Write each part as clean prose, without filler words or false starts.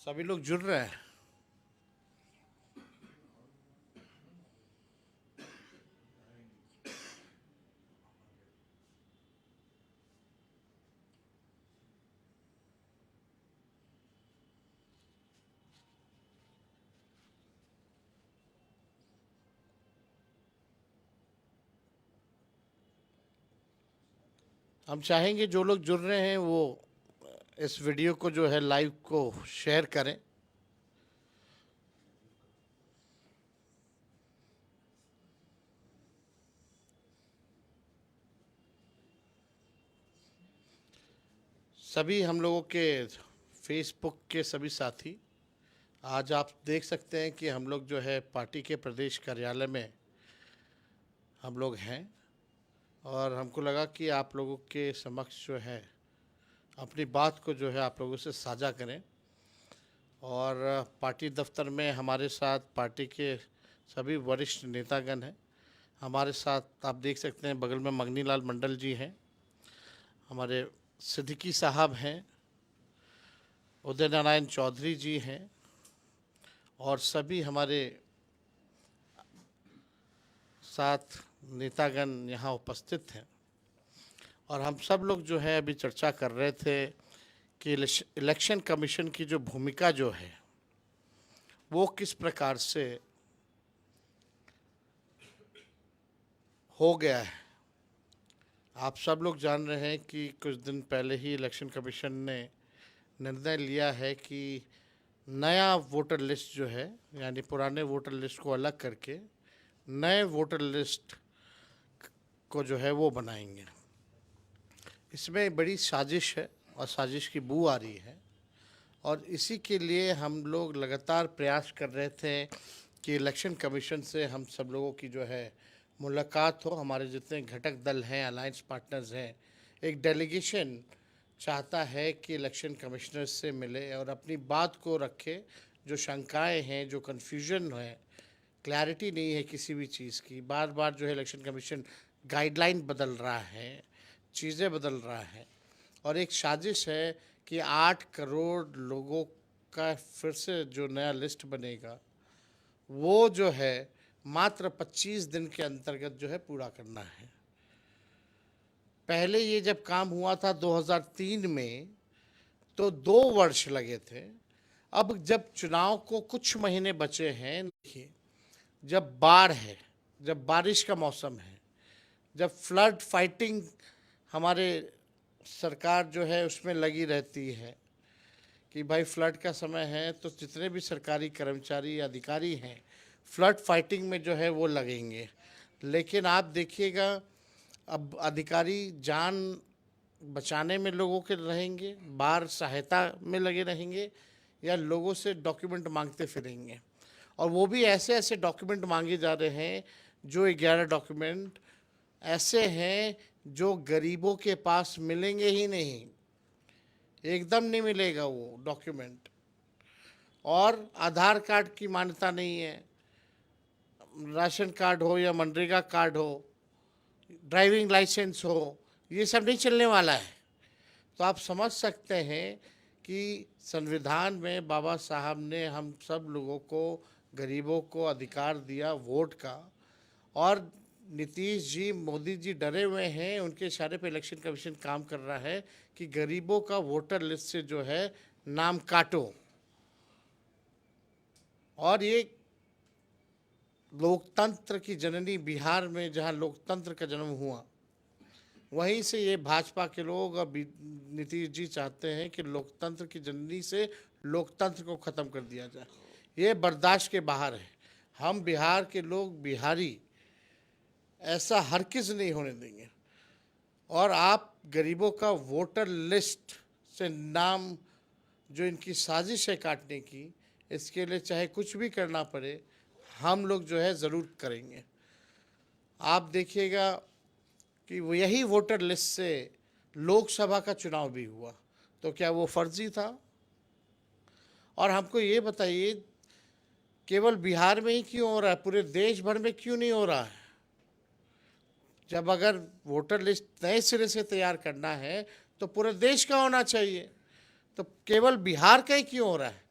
सभी लोग जुड़ रहे हैं। हम चाहेंगे जो लोग जुड़ रहे हैं वो इस वीडियो को जो है लाइव को शेयर करें। सभी हम लोगों के फेसबुक के सभी साथी, आज आप देख सकते हैं कि हम लोग जो है पार्टी के प्रदेश कार्यालय में हम लोग हैं और हमको लगा कि आप लोगों के समक्ष जो है अपनी बात को जो है आप लोगों से साझा करें। और पार्टी दफ्तर में हमारे साथ पार्टी के सभी वरिष्ठ नेतागण हैं। हमारे साथ आप देख सकते हैं बगल में मगनी लाल मंडल जी हैं, हमारे सिद्दीकी साहब हैं, उदय नारायण चौधरी जी हैं और सभी हमारे साथ नेतागण यहाँ उपस्थित हैं। और हम सब लोग जो है अभी चर्चा कर रहे थे कि इलेक्शन कमीशन की जो भूमिका जो है वो किस प्रकार से हो गया है। आप सब लोग जान रहे हैं कि कुछ दिन पहले ही इलेक्शन कमीशन ने निर्णय लिया है कि नया वोटर लिस्ट जो है, यानी पुराने वोटर लिस्ट को अलग करके नए वोटर लिस्ट को जो है वो बनाएंगे। इसमें बड़ी साजिश है और साजिश की बू आ रही है और इसी के लिए हम लोग लगातार प्रयास कर रहे थे कि इलेक्शन कमीशन से हम सब लोगों की जो है मुलाकात हो। हमारे जितने घटक दल हैं, अलायंस पार्टनर्स हैं, एक डेलीगेशन चाहता है कि इलेक्शन कमिश्नर से मिले और अपनी बात को रखे। जो शंकाएं हैं, जो कन्फ्यूजन है, क्लैरिटी नहीं है किसी भी चीज़ की, बार बार जो है इलेक्शन कमीशन गाइडलाइन बदल रहा है, चीज़ें बदल रहा है और एक साजिश है कि 8 करोड़ लोगों का फिर से जो नया लिस्ट बनेगा वो जो है मात्र 25 दिन के अंतर्गत जो है पूरा करना है। पहले ये जब काम हुआ था 2003 में तो 2 वर्ष लगे थे। अब जब चुनाव को कुछ महीने बचे हैं, देखिए जब बाढ़ है, जब बारिश का मौसम है, जब फ्लड फाइटिंग हमारे सरकार जो है उसमें लगी रहती है कि भाई फ्लड का समय है तो जितने भी सरकारी कर्मचारी अधिकारी हैं फ्लड फाइटिंग में जो है वो लगेंगे। लेकिन आप देखिएगा अब अधिकारी जान बचाने में लोगों के रहेंगे, बाढ़ सहायता में लगे रहेंगे या लोगों से डॉक्यूमेंट मांगते फिरेंगे। और वो भी ऐसे ऐसे डॉक्यूमेंट मांगे जा रहे हैं जो 11 डॉक्यूमेंट ऐसे हैं जो गरीबों के पास मिलेंगे ही नहीं, एकदम नहीं मिलेगा वो डॉक्यूमेंट। और आधार कार्ड की मान्यता नहीं है, राशन कार्ड हो या मनरेगा कार्ड हो, ड्राइविंग लाइसेंस हो, ये सब नहीं चलने वाला है। तो आप समझ सकते हैं कि संविधान में बाबा साहब ने हम सब लोगों को, गरीबों को अधिकार दिया वोट का। और नीतीश जी, मोदी जी डरे हुए हैं, उनके इशारे पे इलेक्शन कमीशन काम कर रहा है कि गरीबों का वोटर लिस्ट से जो है नाम काटो। और ये लोकतंत्र की जननी बिहार में जहाँ लोकतंत्र का जन्म हुआ, वहीं से ये भाजपा के लोग और नीतीश जी चाहते हैं कि लोकतंत्र की जननी से लोकतंत्र को ख़त्म कर दिया जाए। ये बर्दाश्त के बाहर है। हम बिहार के लोग, बिहारी, ऐसा हरगिज़ नहीं होने देंगे। और आप गरीबों का वोटर लिस्ट से नाम, जो इनकी साजिश है काटने की, इसके लिए चाहे कुछ भी करना पड़े हम लोग जो है ज़रूर करेंगे। आप देखिएगा कि वो यही वोटर लिस्ट से लोकसभा का चुनाव भी हुआ, तो क्या वो फर्जी था? और हमको ये बताइए केवल बिहार में ही क्यों हो रहा है, पूरे देश भर में क्यों नहीं हो रहा है? जब अगर वोटर लिस्ट नए सिरे से तैयार करना है तो पूरे देश का होना चाहिए, तो केवल बिहार का ही क्यों हो रहा है?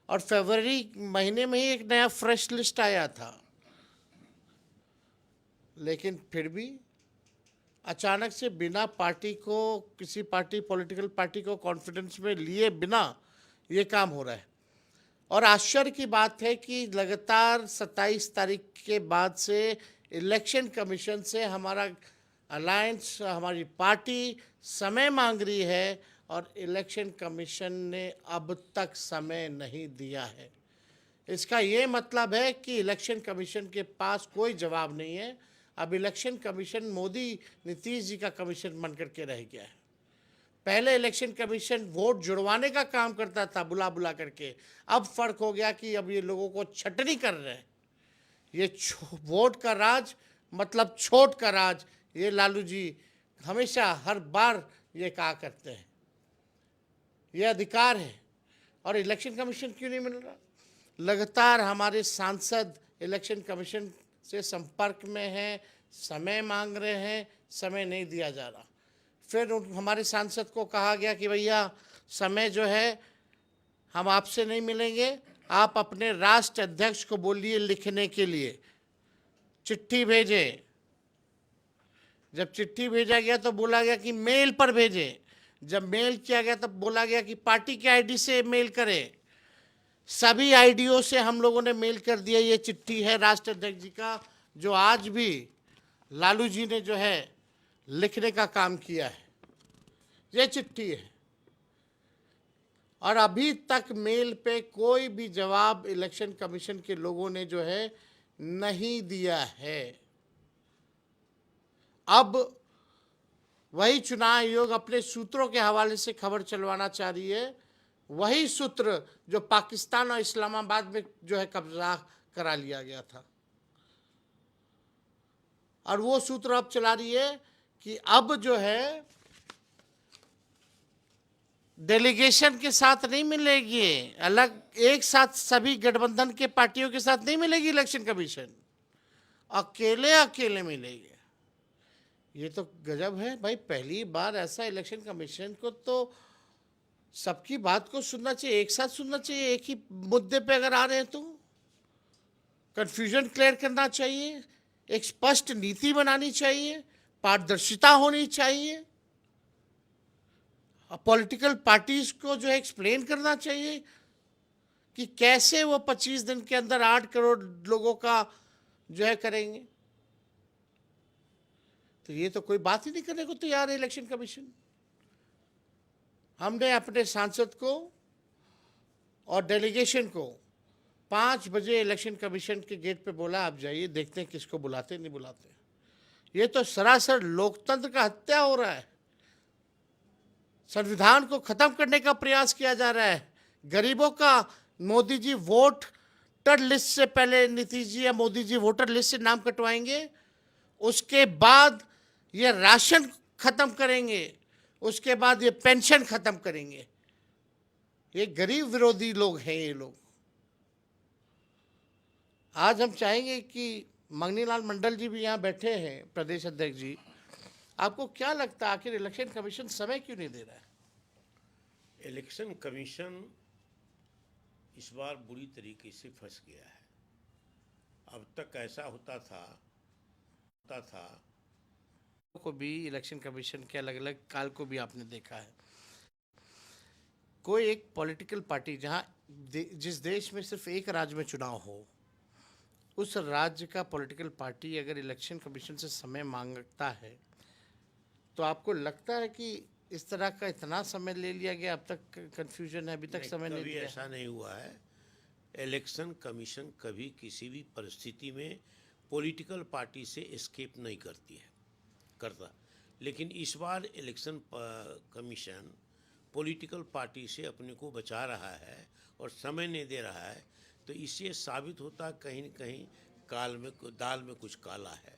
और फरवरी महीने में ही एक नया फ्रेश लिस्ट आया था, लेकिन फिर भी अचानक से बिना पार्टी को, किसी पार्टी, पॉलिटिकल पार्टी को कॉन्फिडेंस में लिए बिना ये काम हो रहा है। और आश्चर्य की बात है कि लगातार 27 तारीख के बाद से इलेक्शन कमीशन से हमारा अलायंस, हमारी पार्टी समय मांग रही है और इलेक्शन कमीशन ने अब तक समय नहीं दिया है। इसका ये मतलब है कि इलेक्शन कमीशन के पास कोई जवाब नहीं है। अब इलेक्शन कमीशन मोदी नीतीश जी का कमीशन बन करके रह गया है। पहले इलेक्शन कमीशन वोट जुड़वाने का काम करता था बुला बुला करके, अब फर्क हो गया कि अब ये लोगों को छटनी कर रहे हैं। ये वोट का राज मतलब छोट का राज, ये लालू जी हमेशा हर बार ये कहा करते हैं। ये अधिकार है और इलेक्शन कमीशन क्यों नहीं मिल रहा? लगातार हमारे सांसद इलेक्शन कमीशन से संपर्क में हैं, समय मांग रहे हैं, समय नहीं दिया जा रहा। फिर हमारे सांसद को कहा गया कि भैया समय जो है हम आपसे नहीं मिलेंगे, आप अपने राष्ट्र अध्यक्ष को बोलिए लिखने के लिए, चिट्ठी भेजे। जब चिट्ठी भेजा गया तो बोला गया कि मेल पर भेजें। जब मेल किया गया तब बोला गया कि पार्टी के आईडी से मेल करें। सभी आईडियों से हम लोगों ने मेल कर दिया। ये चिट्ठी है राष्ट्र अध्यक्ष जी का, जो आज भी लालू जी ने जो है लिखने का काम किया है। ये चिट्ठी है और अभी तक मेल पे कोई भी जवाब इलेक्शन कमीशन के लोगों ने जो है नहीं दिया है। अब वही चुनाव आयोग अपने सूत्रों के हवाले से खबर चलवाना चाह रही है, वही सूत्र जो पाकिस्तान और इस्लामाबाद में जो है कब्जा करा लिया गया था। और वो सूत्र अब चला रही है कि अब जो है डेलीगेशन के साथ नहीं मिलेगी, अलग एक साथ सभी गठबंधन के पार्टियों के साथ नहीं मिलेगी इलेक्शन कमीशन, अकेले अकेले मिलेगी। ये तो गजब है भाई। पहली बार ऐसा इलेक्शन कमीशन को तो सबकी बात को सुनना चाहिए, एक साथ सुनना चाहिए। एक ही मुद्दे पे अगर आ रहे हैं तो कंफ्यूजन क्लियर करना चाहिए, एक स्पष्ट नीति बनानी चाहिए, पारदर्शिता होनी चाहिए, पॉलिटिकल पार्टीज को जो है एक्सप्लेन करना चाहिए कि कैसे वो 25 दिन के अंदर 8 करोड़ लोगों का जो है करेंगे। तो ये तो कोई बात ही नहीं करने को तैयार है इलेक्शन कमीशन। हमने अपने सांसद को और डेलीगेशन को 5 बजे इलेक्शन कमीशन के गेट पे बोला, आप जाइए, देखते हैं किसको बुलाते नहीं बुलाते। ये तो सरासर लोकतंत्र का हत्या हो रहा है। संविधान को खत्म करने का प्रयास किया जा रहा है। गरीबों का मोदी जी वोटर लिस्ट से पहले नीतीश जी या मोदी जी वोटर लिस्ट से नाम कटवाएंगे, उसके बाद ये राशन खत्म करेंगे, उसके बाद ये पेंशन खत्म करेंगे। ये गरीब विरोधी लोग हैं ये लोग। आज हम चाहेंगे कि मंगनीलाल मंडल जी भी यहाँ बैठे हैं, प्रदेश अध्यक्ष जी, आपको क्या लगता है आखिर इलेक्शन कमीशन समय क्यों नहीं दे रहा है? इलेक्शन कमीशन इस बार बुरी तरीके से फंस गया है। अब तक ऐसा होता था को भी इलेक्शन कमीशन के अलग अलग काल को भी आपने देखा है। कोई एक पॉलिटिकल पार्टी जहां जिस देश में सिर्फ एक राज्य में चुनाव हो, उस राज्य का पॉलिटिकल पार्टी अगर इलेक्शन कमीशन से समय मांगता है तो आपको लगता है कि इस तरह का इतना समय ले लिया गया? अब तक कंफ्यूजन है, अभी तक समय नहीं दिया। ऐसा नहीं हुआ है। इलेक्शन कमीशन कभी किसी भी परिस्थिति में पॉलिटिकल पार्टी से एस्केप नहीं करता। लेकिन इस बार इलेक्शन कमीशन पॉलिटिकल पार्टी से अपने को बचा रहा है और समय नहीं दे रहा है। तो इससे साबित होता कहीं न कहीं दाल में कुछ काला है।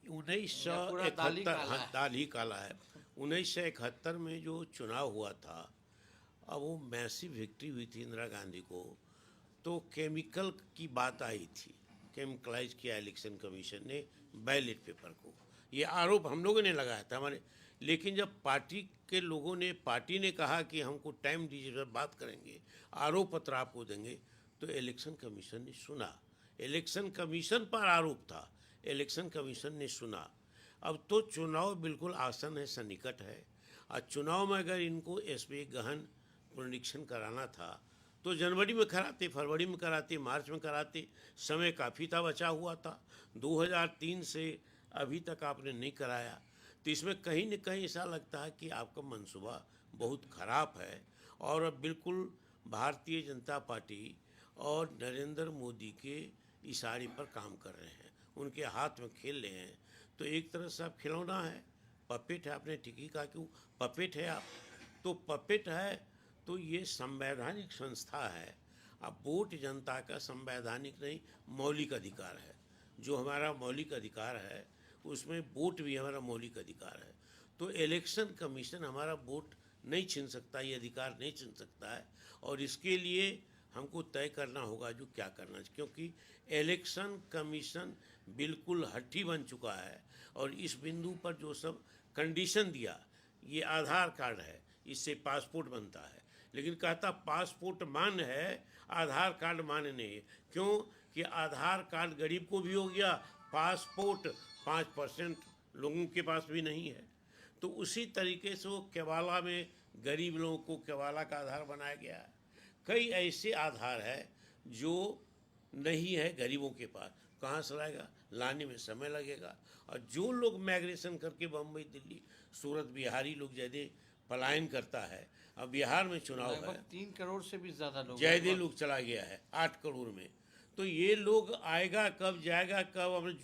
1971 दाल ही काला है। 1971 में जो चुनाव हुआ था, अब वो मैसिव विक्ट्री हुई थी इंदिरा गांधी को, तो केमिकल की बात आई थी, केमिकलाइज किया इलेक्शन कमीशन ने बैलेट पेपर को। ये आरोप हम लोगों ने लगाया था हमारे, लेकिन जब पार्टी ने कहा कि हमको टाइम दीजिए, बात करेंगे, आरोप पत्र आपको देंगे, तो इलेक्शन कमीशन ने सुना। इलेक्शन कमीशन पर आरोप था, इलेक्शन कमीशन ने सुना। अब तो चुनाव बिल्कुल आसन है, सन्निकट है, और चुनाव में अगर इनको इसमें गहन पुनरीक्षण कराना था तो जनवरी में कराते, फरवरी में कराते, मार्च में कराते, समय काफ़ी था, बचा हुआ था। 2003 से अभी तक आपने नहीं कराया, तो इसमें कहीं न कहीं ऐसा लगता है कि आपका मंसूबा बहुत खराब है, और अब बिल्कुल भारतीय जनता पार्टी और नरेंद्र मोदी के इशारे पर काम कर रहे हैं, उनके हाथ में खेल रहे हैं। तो एक तरह से आप खिलौना है, पपेट है। आपने ठीक ही कहा कि पपेट है आप, तो पपेट है तो ये संवैधानिक संस्था है। अब वोट जनता का संवैधानिक नहीं, मौलिक अधिकार है। जो हमारा मौलिक अधिकार है उसमें वोट भी हमारा मौलिक अधिकार है। तो इलेक्शन कमीशन हमारा वोट नहीं छीन सकता, ये अधिकार नहीं छीन सकता है, और इसके लिए हमको तय करना होगा जो क्या करना है, क्योंकि इलेक्शन कमीशन बिल्कुल हट्टी बन चुका है। और इस बिंदु पर जो सब कंडीशन दिया, ये आधार कार्ड है, इससे पासपोर्ट बनता है, लेकिन कहता पासपोर्ट मान्य है, आधार कार्ड मान्य नहीं है। क्यों कि आधार कार्ड गरीब को भी हो गया, पासपोर्ट 5% लोगों के पास भी नहीं है। तो उसी तरीके से वो केवाला में गरीब लोगों को केवाला का आधार बनाया गया है। कई ऐसे आधार है जो नहीं है गरीबों के पास, कहाँ से लाएगा, लाने में समय लगेगा। और जो लोग माइग्रेशन करके बम्बई, दिल्ली, सूरत, बिहारी लोग जैसे पलायन करता है, अब बिहार में चुनाव है, 3 करोड़ से भी ज़्यादा लोग, जयदे लोग चला गया है 8 करोड़ में। तो ये लोग आएगा कब, जाएगा कब, अब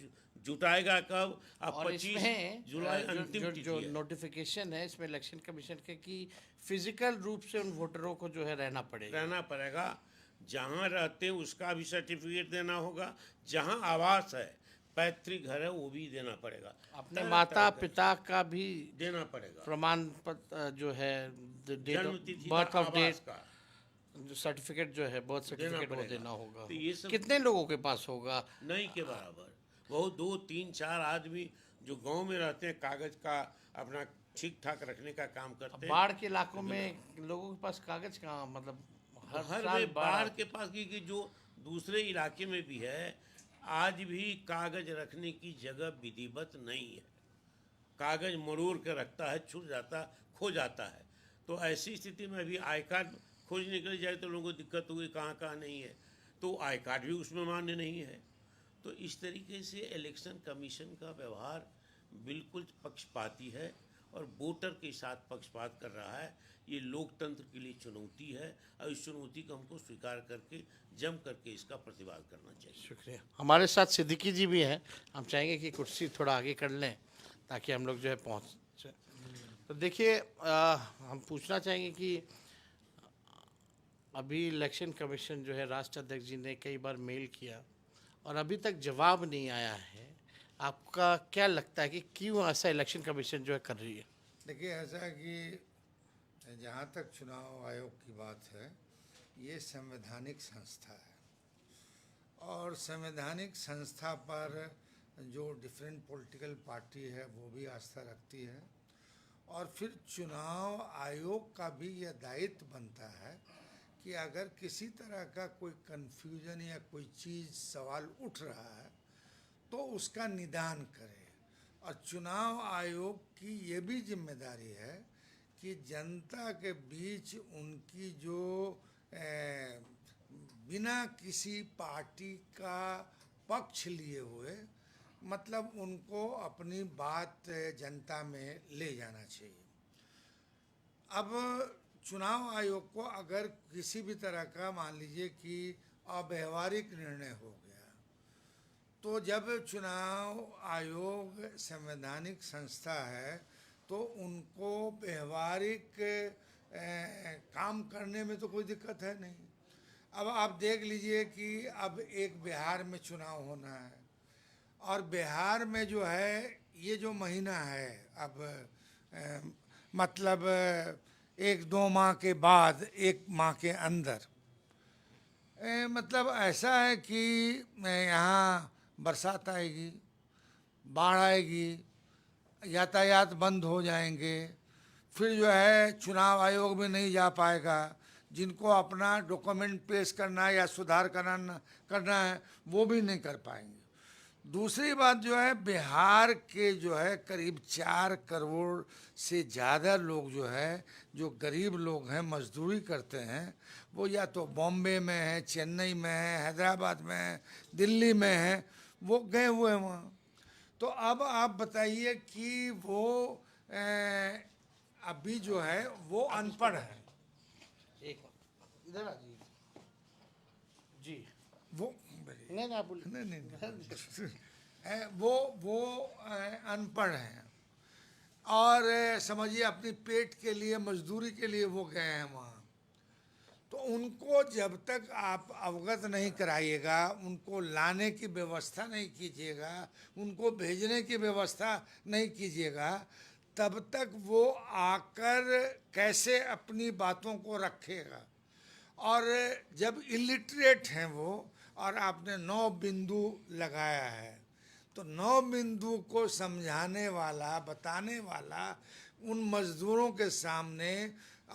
जुटाएगा कब। अब और 25 इसमें जुलाई जो अंतिम जो, तिथि जो है। नोटिफिकेशन है इसमें इलेक्शन कमीशन के कि फिजिकल रूप से उन वोटरों को जो है रहना पड़ेगा। जहाँ रहते हैं उसका भी सर्टिफिकेट देना होगा, जहाँ आवास है, पैतृक घर है, वो भी देना पड़ेगा, अपने तरह माता तरह का पिता का भी देना पड़ेगा, प्रमाण पत्र जो है, डेट जन्म ऑफ तिथि का, बर्थ ऑफ डेट, आवास का जो सर्टिफिकेट जो है, बर्थ देना सर्टिफिकेट वो पड़ेगा। देना होगा। तो ये सब कितने लोगों के पास होगा? नहीं के बराबर। वो 2, 3, 4 आदमी जो गांव में रहते हैं, कागज का अपना ठीक ठाक रखने का काम करते हैं। बाढ़ के इलाकों में लोगों के पास कागज कहाँ, मतलब हर साल में बाढ़ बाढ़ के पास की जो दूसरे इलाके में भी है, आज भी कागज रखने की जगह विधिवत नहीं है। कागज मरोड़ के रखता है, छूट जाता, खो जाता है। तो ऐसी स्थिति में अभी आई कार्ड खोजने के लिए जाए तो लोगों को दिक्कत हुई, कहाँ कहाँ नहीं है, तो आई कार्ड भी उसमें मान्य नहीं है। तो इस तरीके से इलेक्शन कमीशन का व्यवहार बिल्कुल पक्षपाती है और वोटर के साथ पक्षपात कर रहा है। ये लोकतंत्र के लिए चुनौती है, और इस चुनौती को हमको स्वीकार करके जम करके इसका प्रतिवाद करना चाहिए। शुक्रिया। हमारे साथ सिद्दीकी जी भी हैं, हम चाहेंगे कि कुर्सी थोड़ा आगे कर लें ताकि हम लोग जो है पहुँच। तो देखिए, हम पूछना चाहेंगे कि अभी इलेक्शन कमीशन जो है, राष्ट्र अध्यक्ष जी ने कई बार मेल किया और अभी तक जवाब नहीं आया है। आपका क्या लगता है कि क्यों ऐसा इलेक्शन कमीशन जो है कर रही है? देखिए, ऐसा है कि जहाँ तक चुनाव आयोग की बात है, ये संवैधानिक संस्था है और संवैधानिक संस्था पर जो डिफरेंट पॉलिटिकल पार्टी है वो भी आस्था रखती है। और फिर चुनाव आयोग का भी यह दायित्व बनता है कि अगर किसी तरह का कोई कन्फ्यूजन या कोई चीज़ सवाल उठ रहा है तो उसका निदान करे। और चुनाव आयोग की ये भी जिम्मेदारी है कि जनता के बीच उनकी जो बिना किसी पार्टी का पक्ष लिए हुए, मतलब उनको अपनी बात जनता में ले जाना चाहिए। अब चुनाव आयोग को अगर किसी भी तरह का, मान लीजिए कि अव्यवहारिक निर्णय हो गया, तो जब चुनाव आयोग संवैधानिक संस्था है तो उनको व्यवहारिक काम करने में तो कोई दिक्कत है नहीं। अब आप देख लीजिए कि अब एक बिहार में चुनाव होना है और बिहार में जो है ये जो महीना है, अब मतलब 1-2 माह के बाद, 1 माह के अंदर, मतलब ऐसा है कि यहाँ बरसात आएगी, बाढ़ आएगी, यातायात बंद हो जाएंगे, फिर जो है चुनाव आयोग भी नहीं जा पाएगा, जिनको अपना डॉक्यूमेंट पेश करना है या सुधार करना है वो भी नहीं कर पाएंगे। दूसरी बात जो है, बिहार के जो है करीब 4 करोड़ से ज़्यादा लोग जो है, जो गरीब लोग हैं, मजदूरी करते हैं, वो या तो बॉम्बे में है, चेन्नई में है, हैदराबाद में है, दिल्ली में है, वो गए हुए हैं वहाँ। तो अब आप बताइए कि वो अभी जो है वो अनपढ़ है, एक इधर आ जी जी वो नहीं नहीं आप बोलिए। नहीं है, वो अनपढ़ हैं और समझिए अपनी पेट के लिए, मजदूरी के लिए वो गए हैं वहाँ। तो उनको जब तक आप अवगत नहीं कराइएगा, उनको लाने की व्यवस्था नहीं कीजिएगा, उनको भेजने की व्यवस्था नहीं कीजिएगा, तब तक वो आकर कैसे अपनी बातों को रखेगा। और जब इलिटरेट हैं वो, और आपने 9 बिंदु लगाया है, तो 9 बिंदु को समझाने वाला, बताने वाला उन मजदूरों के सामने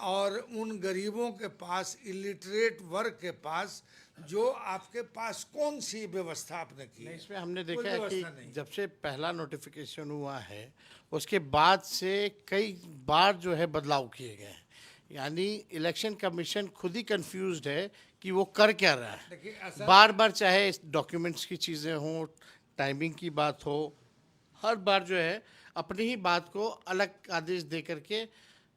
और उन गरीबों के पास, इलिटरेट वर्ग के पास, जो आपके पास कौन सी व्यवस्था आपने की है? इसमें हमने कोई देखा है व्यवस्था नहीं। कि जब से पहला नोटिफिकेशन हुआ है उसके बाद से कई बार जो है बदलाव किए गए हैं। यानी इलेक्शन कमीशन खुद ही कंफ्यूज्ड है कि वो कर क्या रहा है। देखिए ऐसा, बार बार चाहे डॉक्यूमेंट्स की चीज़ें हों, टाइमिंग की बात हो, हर बार जो है अपनी ही बात को अलग आदेश दे करके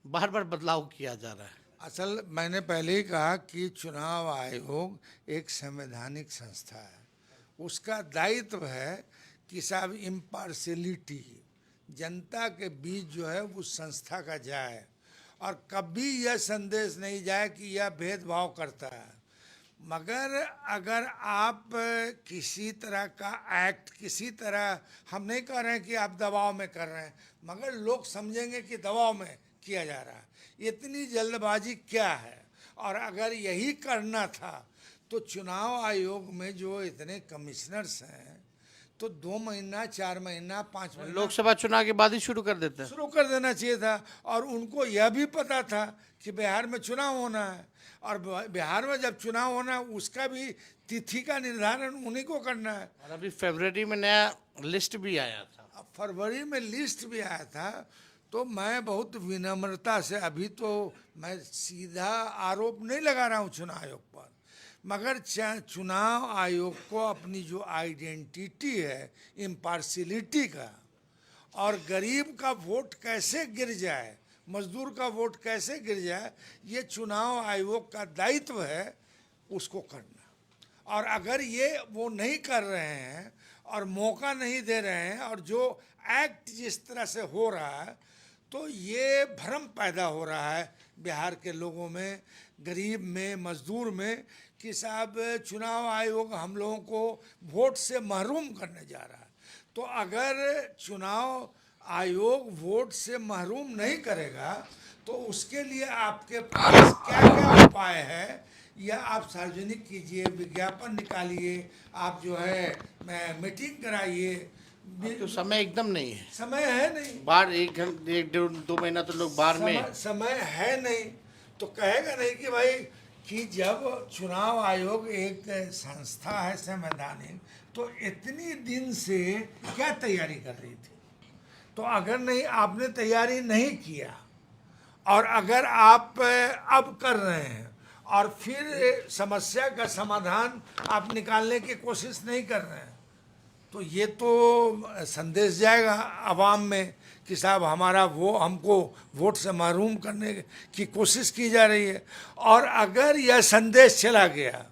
बार बार बदलाव किया जा रहा है। असल मैंने पहले ही कहा कि चुनाव आयोग एक संवैधानिक संस्था है, उसका दायित्व है कि साहब इम्पार्शियलिटी जनता के बीच जो है उस संस्था का जाए, और कभी यह संदेश नहीं जाए कि यह भेदभाव करता है। मगर अगर आप किसी तरह का एक्ट, किसी तरह, हम नहीं कह रहे हैं कि आप दबाव में कर रहे हैं, मगर लोग समझेंगे कि दबाव में किया जा रहा है, इतनी जल्दबाजी क्या है। और अगर यही करना था तो चुनाव आयोग में जो इतने कमिश्नर्स हैं, तो 2 महीना, 4 महीना, 5 महीना लोकसभा चुनाव के बाद ही शुरू कर देते हैं। शुरू कर देना चाहिए था। और उनको यह भी पता था कि बिहार में चुनाव होना है, और बिहार में जब चुनाव होना है उसका भी तिथि का निर्धारण उन्हीं को करना है। और अभी फरवरी में नया लिस्ट भी आया था। अब फरवरी में लिस्ट भी आया था, तो मैं बहुत विनम्रता से, अभी तो मैं सीधा आरोप नहीं लगा रहा हूँ चुनाव आयोग पर, मगर चुनाव आयोग को अपनी जो आइडेंटिटी है इम्पार्शियलिटी का, और गरीब का वोट कैसे गिर जाए, मजदूर का वोट कैसे गिर जाए, ये चुनाव आयोग का दायित्व है उसको करना। और अगर ये वो नहीं कर रहे हैं और मौका नहीं दे रहे हैं, और जो एक्ट जिस तरह से हो रहा है, तो ये भ्रम पैदा हो रहा है बिहार के लोगों में, गरीब में, मजदूर में, कि साहब चुनाव आयोग हम लोगों को वोट से महरूम करने जा रहा है। तो अगर चुनाव आयोग वोट से महरूम नहीं करेगा, तो उसके लिए आपके पास क्या क्या उपाय है, या आप सार्वजनिक कीजिए, विज्ञापन निकालिए, आप जो है मीटिंग कराइए। तो समय एकदम नहीं है, समय है नहीं, बाहर 1-1-2 महीना तो लोग बाहर में। समय है नहीं, तो कहेगा नहीं कि भाई, कि जब चुनाव आयोग एक संस्था है संवैधानिक, तो इतनी दिन से क्या तैयारी कर रही थी। तो अगर नहीं, आपने तैयारी नहीं किया, और अगर आप अब कर रहे हैं और फिर समस्या का समाधान आप निकालने की कोशिश नहीं कर रहे हैं, तो ये तो संदेश जाएगा आवाम में कि साहब हमारा हमको वोट से महरूम करने की कोशिश की जा रही है। और अगर यह संदेश चला गया,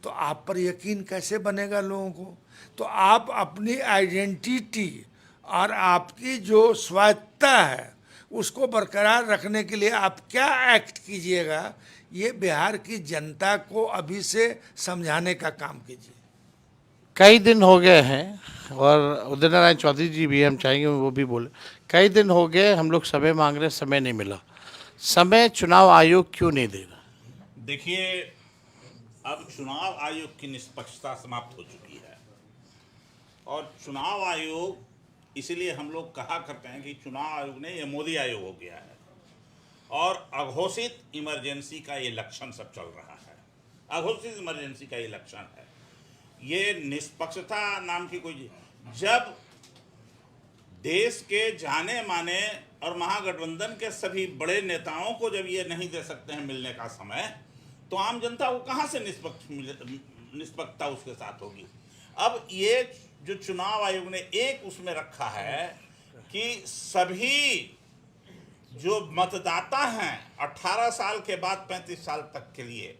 तो आप पर यकीन कैसे बनेगा लोगों को। तो आप अपनी आइडेंटिटी और आपकी जो स्वायत्ता है उसको बरकरार रखने के लिए आप क्या एक्ट कीजिएगा, ये बिहार की जनता को अभी से समझाने का काम कीजिए। कई दिन हो गए हैं, और उदय नारायण चौधरी जी भी, हम चाहेंगे वो भी बोले, कई दिन हो गए हम लोग समय मांग रहे, समय नहीं मिला। समय चुनाव आयोग क्यों नहीं दे रहा? देखिए, अब चुनाव आयोग की निष्पक्षता समाप्त हो चुकी है, और चुनाव आयोग इसीलिए हम लोग कहा करते हैं कि चुनाव आयोग ने ये मोदी आयोग हो गया है और अघोषित इमरजेंसी का ये लक्षण सब चल रहा है। अघोषित इमरजेंसी का ये लक्षण है। ये निष्पक्षता नाम की कोई, जब देश के जाने माने और महागठबंधन के सभी बड़े नेताओं को जब ये नहीं दे सकते हैं मिलने का समय, तो आम जनता को कहाँ से निष्पक्षता उसके साथ होगी। अब ये जो चुनाव आयोग ने एक उसमें रखा है कि सभी जो मतदाता हैं 18 साल के बाद 35 साल तक के लिए,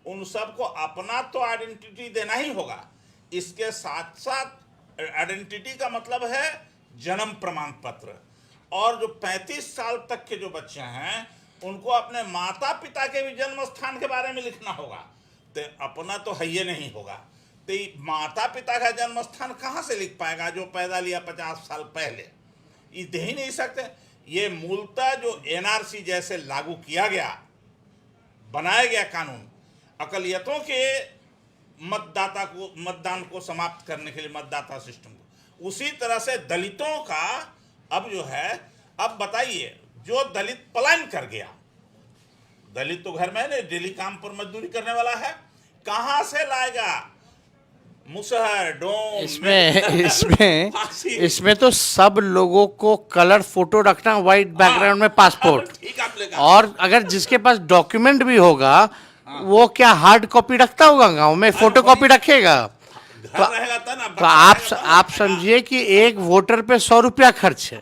उन सबको अपना तो आइडेंटिटी देना ही होगा। इसके साथ साथ आइडेंटिटी का मतलब है जन्म प्रमाण पत्र, और जो 35 साल तक के जो बच्चे हैं उनको अपने माता पिता के भी जन्म स्थान के बारे में लिखना होगा। तो अपना तो है ये नहीं होगा, तो माता पिता का जन्म स्थान कहाँ से लिख पाएगा जो पैदा लिया 50 साल पहले। ये दे ही नहीं सकते। ये मूलतः जो एनआरसी जैसे लागू किया गया, बनाया गया कानून अकलियतों के मतदान को समाप्त करने के लिए, मतदाता सिस्टम को, उसी तरह से दलितों का अब जो है, अब बताइए जो दलित पलायन कर गया, दलित तो घर में नहीं, डेली काम पर मजदूरी करने वाला है, कहां से लाएगा मुसहर डोम? इसमें तो सब लोगों को कलर फोटो रखना, व्हाइट बैकग्राउंड में पासपोर्ट, ठीक आपने कहा। और अगर जिसके पास डॉक्यूमेंट भी होगा वो क्या हार्ड कॉपी रखता होगा गांव में, फोटो कॉपी रखेगा? घर रहेगा तो ना, तो आप समझिए कि एक वोटर पे 100 रुपया खर्च है।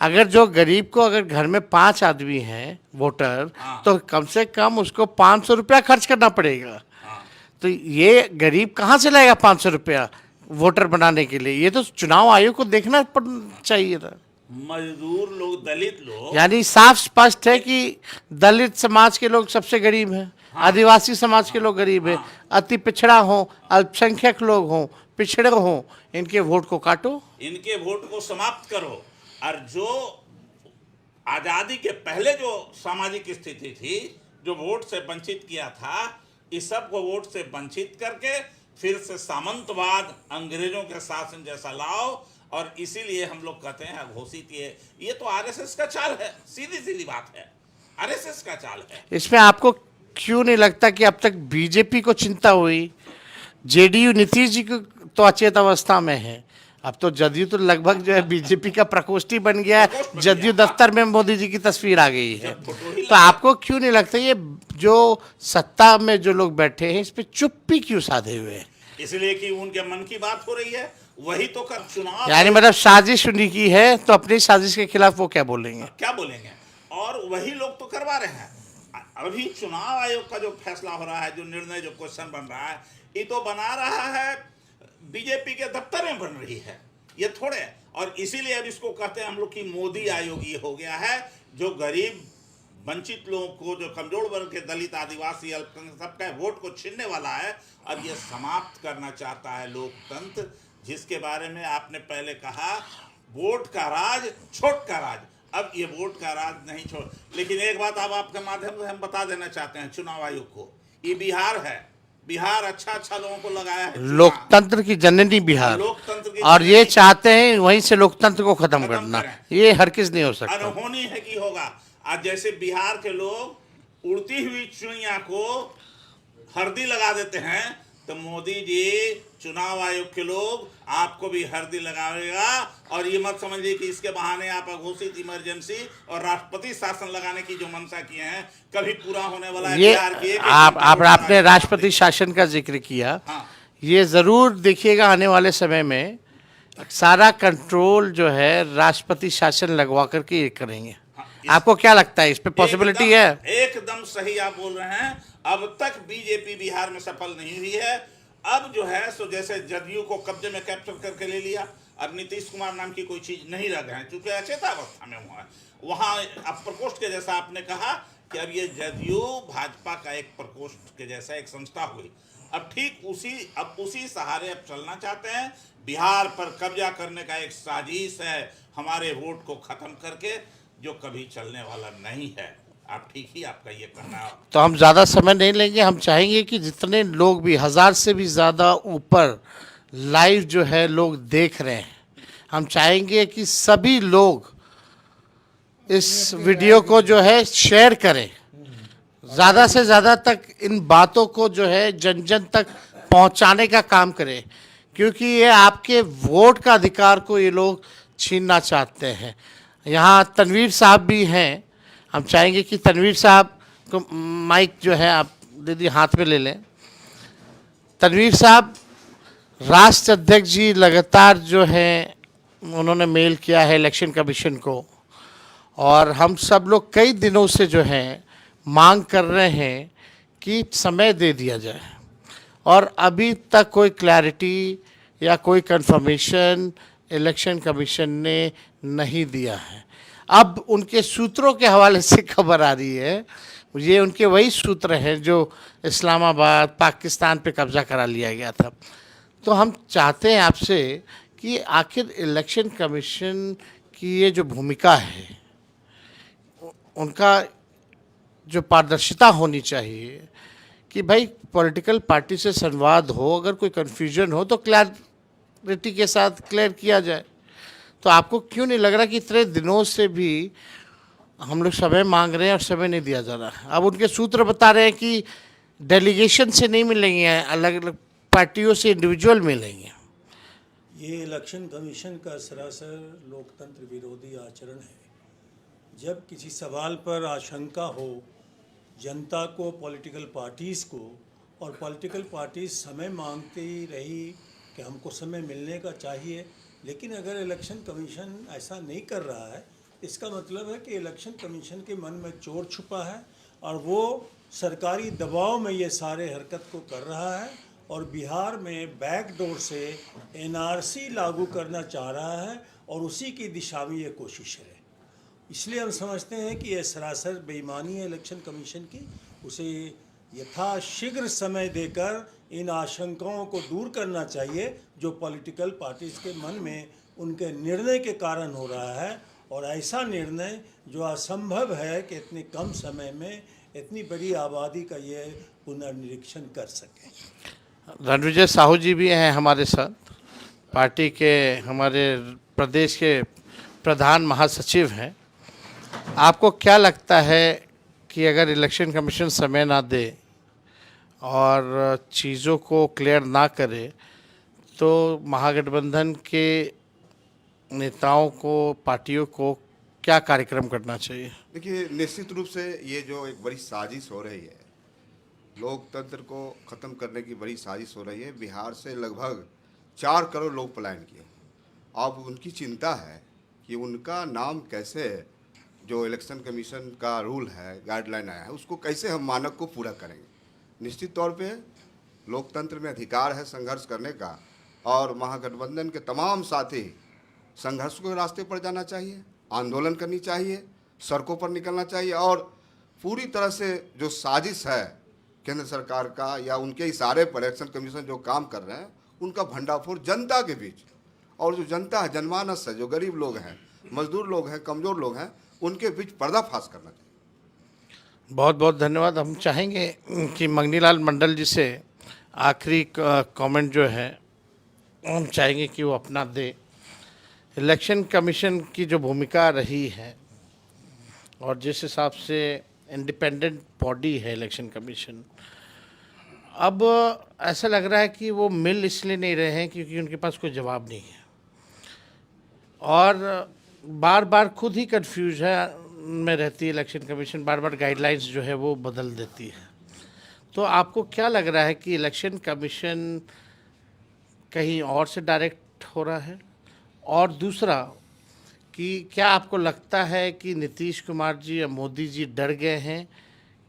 अगर जो गरीब को, अगर घर में 5 आदमी हैं वोटर, तो कम से कम उसको 500 रुपया खर्च करना पड़ेगा। तो ये गरीब कहाँ से लाएगा 500 रुपया वोटर बनाने के लिए? ये तो चुनाव आयोग को देखना चाहिए था। मजदूर लोग, दलित लोग, यानी साफ स्पष्ट है कि दलित समाज के लोग सबसे गरीब हैं, आदिवासी समाज के लोग गरीब हैं, अति पिछड़ा हो, अल्पसंख्यक लोग हों, पिछड़े हों, इनके वोट को काटो, इनके वोट को समाप्त करो। और जो आजादी के पहले जो सामाजिक स्थिति थी, जो वोट से वंचित किया था, इस सब को वोट से वंचित करके फिर से सामंतवाद, अंग्रेजों के शासन जैसा लाओ। और इसीलिए हम लोग कहते हैं अघोषित, ये तो आरएसएस का चाल है, सीधी सीधी बात है, आरएसएस का चाल है। इसमें आपको क्यों नहीं लगता कि अब तक बीजेपी को चिंता हुई? जेडीयू नीतीश जी को तो अचेत अवस्था में है, अब तो जदयू तो लगभग जो है बीजेपी का प्रकोष्ठी बन गया है, जदयू दफ्तर में मोदी जी की तस्वीर आ गई है। तो आपको क्यों नहीं लगता ये जो सत्ता में जो लोग बैठे हैं इस पे चुप्पी क्यों साधे हुए हैं? इसलिए कि उनके मन की बात हो रही है, वही तो कर चुनाव, यानी मतलब साजिश उन्हीं की है, तो अपनी साजिश के खिलाफ वो क्या बोलेंगे? क्या बोलेंगे? और वही लोग तो करवा रहे हैं। अभी चुनाव आयोग का जो फैसला हो रहा है, जो निर्णय, जो क्वेश्चन बन रहा है, ये तो बना रहा है बीजेपी के दफ्तर में बन रही है, ये थोड़े। और इसीलिए अब इसको कहते हैं हम लोग कि मोदी आयोग ये हो गया है, जो गरीब वंचित लोगों को, जो कमजोर वर्ग के दलित, आदिवासी, अल्पसंख्यक सबका वोट को छीनने वाला है। अब ये समाप्त करना चाहता है लोकतंत्र, जिसके बारे में आपने पहले कहा वोट का राज, छोट का राज। अब ये वोट का राज नहीं छोड़। लेकिन एक बात अब आपके माध्यम से हम बता देना चाहते हैं चुनाव आयोग को, ये बिहार है, बिहार अच्छा लोगों को लगाया है, लोकतंत्र की जननी बिहार, लोकतंत्र की, और ये चाहते हैं वहीं से लोकतंत्र को खत्म करना। ये हर किस नहीं हो सकता। अनहोनी है कि होगा। आज जैसे बिहार के लोग उड़ती हुई चिड़िया को हल्दी लगा देते हैं, तो मोदी जी, चुनाव आयोग के लोग आपको भी हल्दी लगाएगा। और ये मत समझिए कि इसके बहाने आप अघोषित इमरजेंसी और राष्ट्रपति शासन लगाने की जो मंशा किए हैं कभी पूरा होने वाला है। ये बिहार की आपने राष्ट्रपति शासन का जिक्र किया, ये जरूर देखिएगा आने वाले समय में सारा कंट्रोल जो है राष्ट्रपति शासन लगवा करके ये करेंगे। आपको क्या लगता है, इस पे पॉसिबिलिटी है? एकदम सही आप बोल रहे हैं। अब तक बीजेपी बिहार में सफल नहीं हुई है। अब जो है सो जैसे जदयू को कब्जे में कैप्चर करके ले लिया, अब नीतीश कुमार नाम की कोई चीज नहीं रह गए, चूंकि अचेतावस्था में हुआ है। वहां अब प्रकोष्ठ के जैसा आपने कहा कि अब ये जदयू भाजपा का एक प्रकोष्ठ के जैसा एक संस्था हुई। अब ठीक उसी सहारे अब चलना चाहते हैं। बिहार पर कब्जा करने का एक साजिश है, हमारे वोट को खत्म करके, जो कभी चलने वाला नहीं है। आप ठीक ही आपका ये कहना। तो हम ज़्यादा समय नहीं लेंगे, हम चाहेंगे कि जितने लोग भी 1000 से भी ज़्यादा ऊपर लाइव जो है लोग देख रहे हैं, हम चाहेंगे कि सभी लोग इस वीडियो को जो है शेयर करें, ज़्यादा से ज़्यादा तक इन बातों को जो है जन जन तक पहुंचाने का काम करें, क्योंकि ये आपके वोट का अधिकार को ये लोग छीनना चाहते हैं। यहाँ तनवीर साहब भी हैं, हम चाहेंगे कि तनवीर साहब को माइक जो है आप दीदी हाथ में ले लें। तनवीर साहब, राष्ट्र अध्यक्ष जी लगातार जो है उन्होंने मेल किया है इलेक्शन कमीशन को, और हम सब लोग कई दिनों से जो है मांग कर रहे हैं कि समय दे दिया जाए, और अभी तक कोई क्लैरिटी या कोई कंफर्मेशन इलेक्शन कमीशन ने नहीं दिया है। अब उनके सूत्रों के हवाले से खबर आ रही है, ये उनके वही सूत्र हैं जो इस्लामाबाद पाकिस्तान पे कब्ज़ा करा लिया गया था। तो हम चाहते हैं आपसे कि आखिर इलेक्शन कमीशन की ये जो भूमिका है, उनका जो पारदर्शिता होनी चाहिए कि भाई पॉलिटिकल पार्टी से संवाद हो, अगर कोई कन्फ्यूजन हो तो क्लैरिटी के साथ क्लियर किया जाए। तो आपको क्यों नहीं लग रहा कि इतने दिनों से भी हम लोग समय मांग रहे हैं और समय नहीं दिया जा रहा है? अब उनके सूत्र बता रहे हैं कि डेलीगेशन से नहीं मिलेंगे, अलग अलग पार्टियों से इंडिविजुअल मिलेंगे। ये इलेक्शन कमीशन का सरासर लोकतंत्र विरोधी आचरण है। जब किसी सवाल पर आशंका हो जनता को, पॉलिटिकल पार्टीज़ को, और पॉलिटिकल पार्टीज समय मांगती रही कि हमको समय मिलने का चाहिए, लेकिन अगर इलेक्शन कमीशन ऐसा नहीं कर रहा है, इसका मतलब है कि इलेक्शन कमीशन के मन में चोर छुपा है और वो सरकारी दबाव में ये सारे हरकत को कर रहा है और बिहार में बैकडोर से एनआरसी लागू करना चाह रहा है और उसी की दिशा में ये कोशिश है। इसलिए हम समझते हैं कि यह सरासर बेईमानी है इलेक्शन कमीशन की। उसे यथाशीघ्र समय देकर इन आशंकाओं को दूर करना चाहिए जो पॉलिटिकल पार्टीज़ के मन में उनके निर्णय के कारण हो रहा है, और ऐसा निर्णय जो असंभव है कि इतने कम समय में इतनी बड़ी आबादी का ये पुनर्निरीक्षण कर सकें। रणविजय साहू जी भी हैं हमारे साथ, पार्टी के हमारे प्रदेश के प्रधान महासचिव हैं। आपको क्या लगता है कि अगर इलेक्शन कमीशन समय ना दे और चीज़ों को क्लियर ना करे तो महागठबंधन के नेताओं को, पार्टियों को क्या कार्यक्रम करना चाहिए? देखिए, निश्चित रूप से ये जो एक बड़ी साजिश हो रही है, लोकतंत्र को ख़त्म करने की बड़ी साजिश हो रही है। बिहार से लगभग 4 करोड़ लोग पलायन किए। अब उनकी चिंता है कि उनका नाम कैसे, जो इलेक्शन कमीशन का रूल है, गाइडलाइन आया है, उसको कैसे हम मानक को पूरा करेंगे। निश्चित तौर पे लोकतंत्र में अधिकार है संघर्ष करने का, और महागठबंधन के तमाम साथी संघर्ष के रास्ते पर जाना चाहिए, आंदोलन करनी चाहिए, सड़कों पर निकलना चाहिए, और पूरी तरह से जो साजिश है केंद्र सरकार का या उनके इशारे पर इलेक्शन कमीशन जो काम कर रहे हैं, उनका भंडाफोड़ जनता के बीच, और जो जनता है, जनमानस है, जो गरीब लोग हैं, मजदूर लोग हैं, कमज़ोर लोग हैं, उनके बीच पर्दाफाश करना चाहिए। बहुत बहुत धन्यवाद। हम चाहेंगे कि मंगनीलाल मंडल जी से आखिरी कमेंट जो है हम चाहेंगे कि वो अपना दे। इलेक्शन कमीशन की जो भूमिका रही है और जिस हिसाब से इंडिपेंडेंट बॉडी है इलेक्शन कमीशन, अब ऐसा लग रहा है कि वो मिल इसलिए नहीं रहे हैं क्योंकि उनके पास कोई जवाब नहीं है, और बार बार खुद ही कंफ्यूज है में रहती है इलेक्शन कमीशन, बार बार गाइडलाइंस जो है वो बदल देती है। तो आपको क्या लग रहा है कि इलेक्शन कमीशन कहीं और से डायरेक्ट हो रहा है? और दूसरा कि क्या आपको लगता है कि नीतीश कुमार जी या मोदी जी डर गए हैं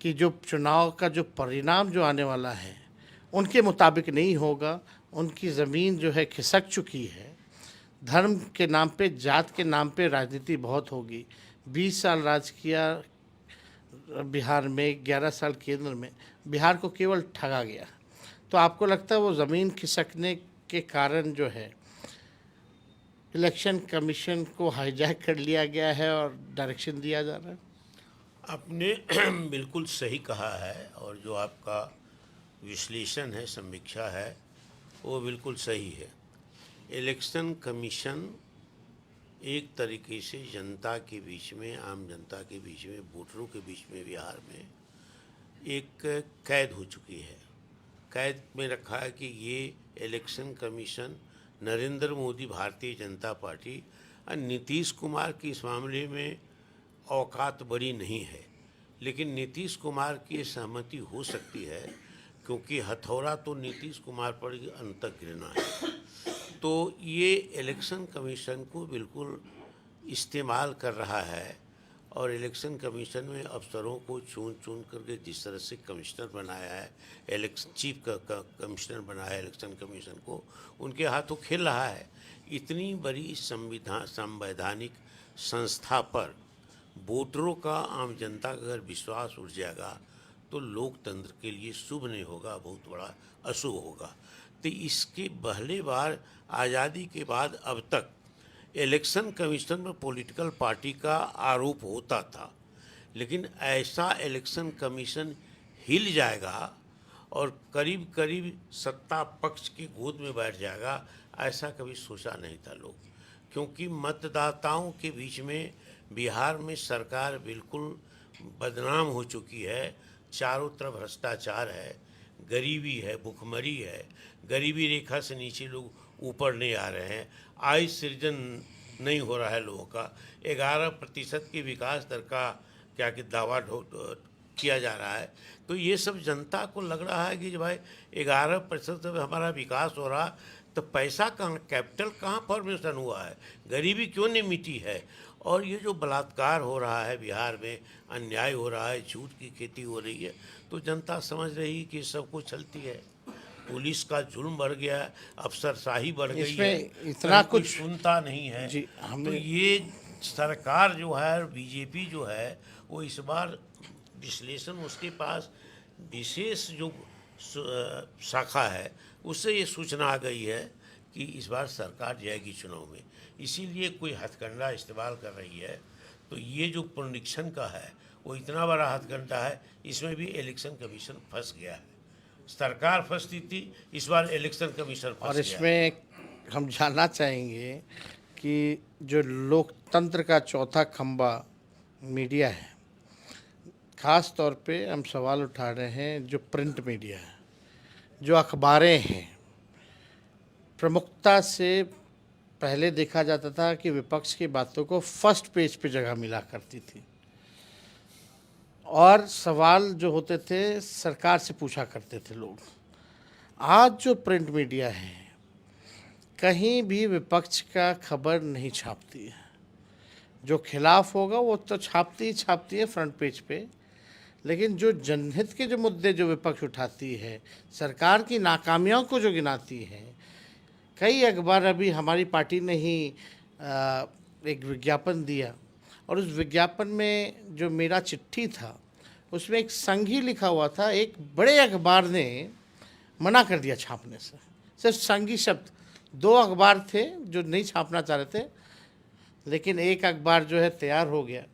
कि जो चुनाव का जो परिणाम जो आने वाला है उनके मुताबिक नहीं होगा, उनकी ज़मीन जो है खिसक चुकी है, धर्म के नाम पे, जात के नाम पे राजनीति बहुत होगी। 20 साल राज किया बिहार में, 11 साल केंद्र में, बिहार को केवल ठगा गया। तो आपको लगता है वो ज़मीन खिसकने के कारण जो है इलेक्शन कमीशन को हाईजैक कर लिया गया है और डायरेक्शन दिया जा रहा है? आपने बिल्कुल सही कहा है, और जो आपका विश्लेषण है, समीक्षा है, वो बिल्कुल सही है। इलेक्शन कमीशन एक तरीके से जनता के बीच में, आम जनता के बीच में, वोटरों के बीच में बिहार में एक कैद हो चुकी है। कैद में रखा है कि ये election commission, Narendra Modi, Bharatiya Janata party और नीतीश कुमार की इस मामले में औकात बड़ी नहीं है। लेकिन नीतीश कुमार की सहमति हो सकती है, क्योंकि हथौड़ा तो नीतीश कुमार पर ही अंतक गिरना है। तो ये इलेक्शन कमीशन को बिल्कुल इस्तेमाल कर रहा है, और इलेक्शन कमीशन में अफसरों को चुन चुन करके जिस तरह से कमिश्नर बनाया है, चीफ कमिश्नर बनाया है इलेक्शन कमीशन को, उनके हाथों खेल रहा है। इतनी बड़ी संवैधानिक संस्था पर वोटरों का, आम जनता का अगर विश्वास उठ जाएगा तो लोकतंत्र के लिए शुभ नहीं होगा, बहुत बड़ा अशुभ होगा। तो इसके पहले बार आज़ादी के बाद अब तक इलेक्शन कमीशन में पॉलिटिकल पार्टी का आरोप होता था, लेकिन ऐसा इलेक्शन कमीशन हिल जाएगा और करीब करीब सत्ता पक्ष की गोद में बैठ जाएगा, ऐसा कभी सोचा नहीं था लोग। क्योंकि मतदाताओं के बीच में बिहार में सरकार बिल्कुल बदनाम हो चुकी है। चारों तरफ भ्रष्टाचार है, गरीबी है, भुखमरी है, गरीबी रेखा से नीचे लोग ऊपर नहीं आ रहे हैं, आय सृजन नहीं हो रहा है लोगों का, 11% की विकास दर का क्या कि दावा किया जा रहा है। तो ये सब जनता को लग रहा है कि भाई 11% से हमारा विकास हो रहा, तो पैसा कहाँ, कैपिटल कहाँ फॉर्मेशन हुआ है, गरीबी क्यों नहीं मिटी है। और ये जो बलात्कार हो रहा है बिहार में, अन्याय हो रहा है, झूठ की खेती हो रही है, तो जनता समझ रही है कि सब कुछ चलती है। पुलिस का जुल्म बढ़ गया है, अफसरशाही बढ़ गई है, इसमें इतना कोई कुछ सुनता नहीं है। जी, तो ये सरकार जो है, बीजेपी जो है, वो इस बार विश्लेषण, उसके पास विशेष जो शाखा है, उससे ये सूचना आ गई है कि इस बार सरकार जाएगी चुनाव में, इसीलिए कोई हथकंडा इस्तेमाल कर रही है। तो ये जो पुनरीक्षण का है वो इतना बड़ा हथकंडा है, इसमें भी इलेक्शन कमीशन फंस गया है। सरकार फंसती थी, इस बार इलेक्शन कमीशन फंस गया। और इसमें हम जानना चाहेंगे कि जो लोकतंत्र का चौथा खंभा मीडिया है, ख़ास तौर पे हम सवाल उठा रहे हैं जो प्रिंट मीडिया है, जो अखबारें हैं। प्रमुखता से पहले देखा जाता था कि विपक्ष की बातों को फर्स्ट पेज पे जगह मिला करती थी, और सवाल जो होते थे सरकार से पूछा करते थे लोग। आज जो प्रिंट मीडिया है, कहीं भी विपक्ष का खबर नहीं छापती है। जो खिलाफ होगा वो तो छापती ही है फ्रंट पेज पे, लेकिन जो जनहित के जो मुद्दे जो विपक्ष उठाती है, सरकार की नाकामियों को जो गिनाती है, कई अखबार, अभी हमारी पार्टी ने ही एक विज्ञापन दिया, और उस विज्ञापन में जो मेरा चिट्ठी था उसमें एक संघी लिखा हुआ था। एक बड़े अखबार ने मना कर दिया छापने से, सिर्फ संघी शब्द। 2 अखबार थे जो नहीं छापना चाह रहे थे, लेकिन एक अखबार जो है तैयार हो गया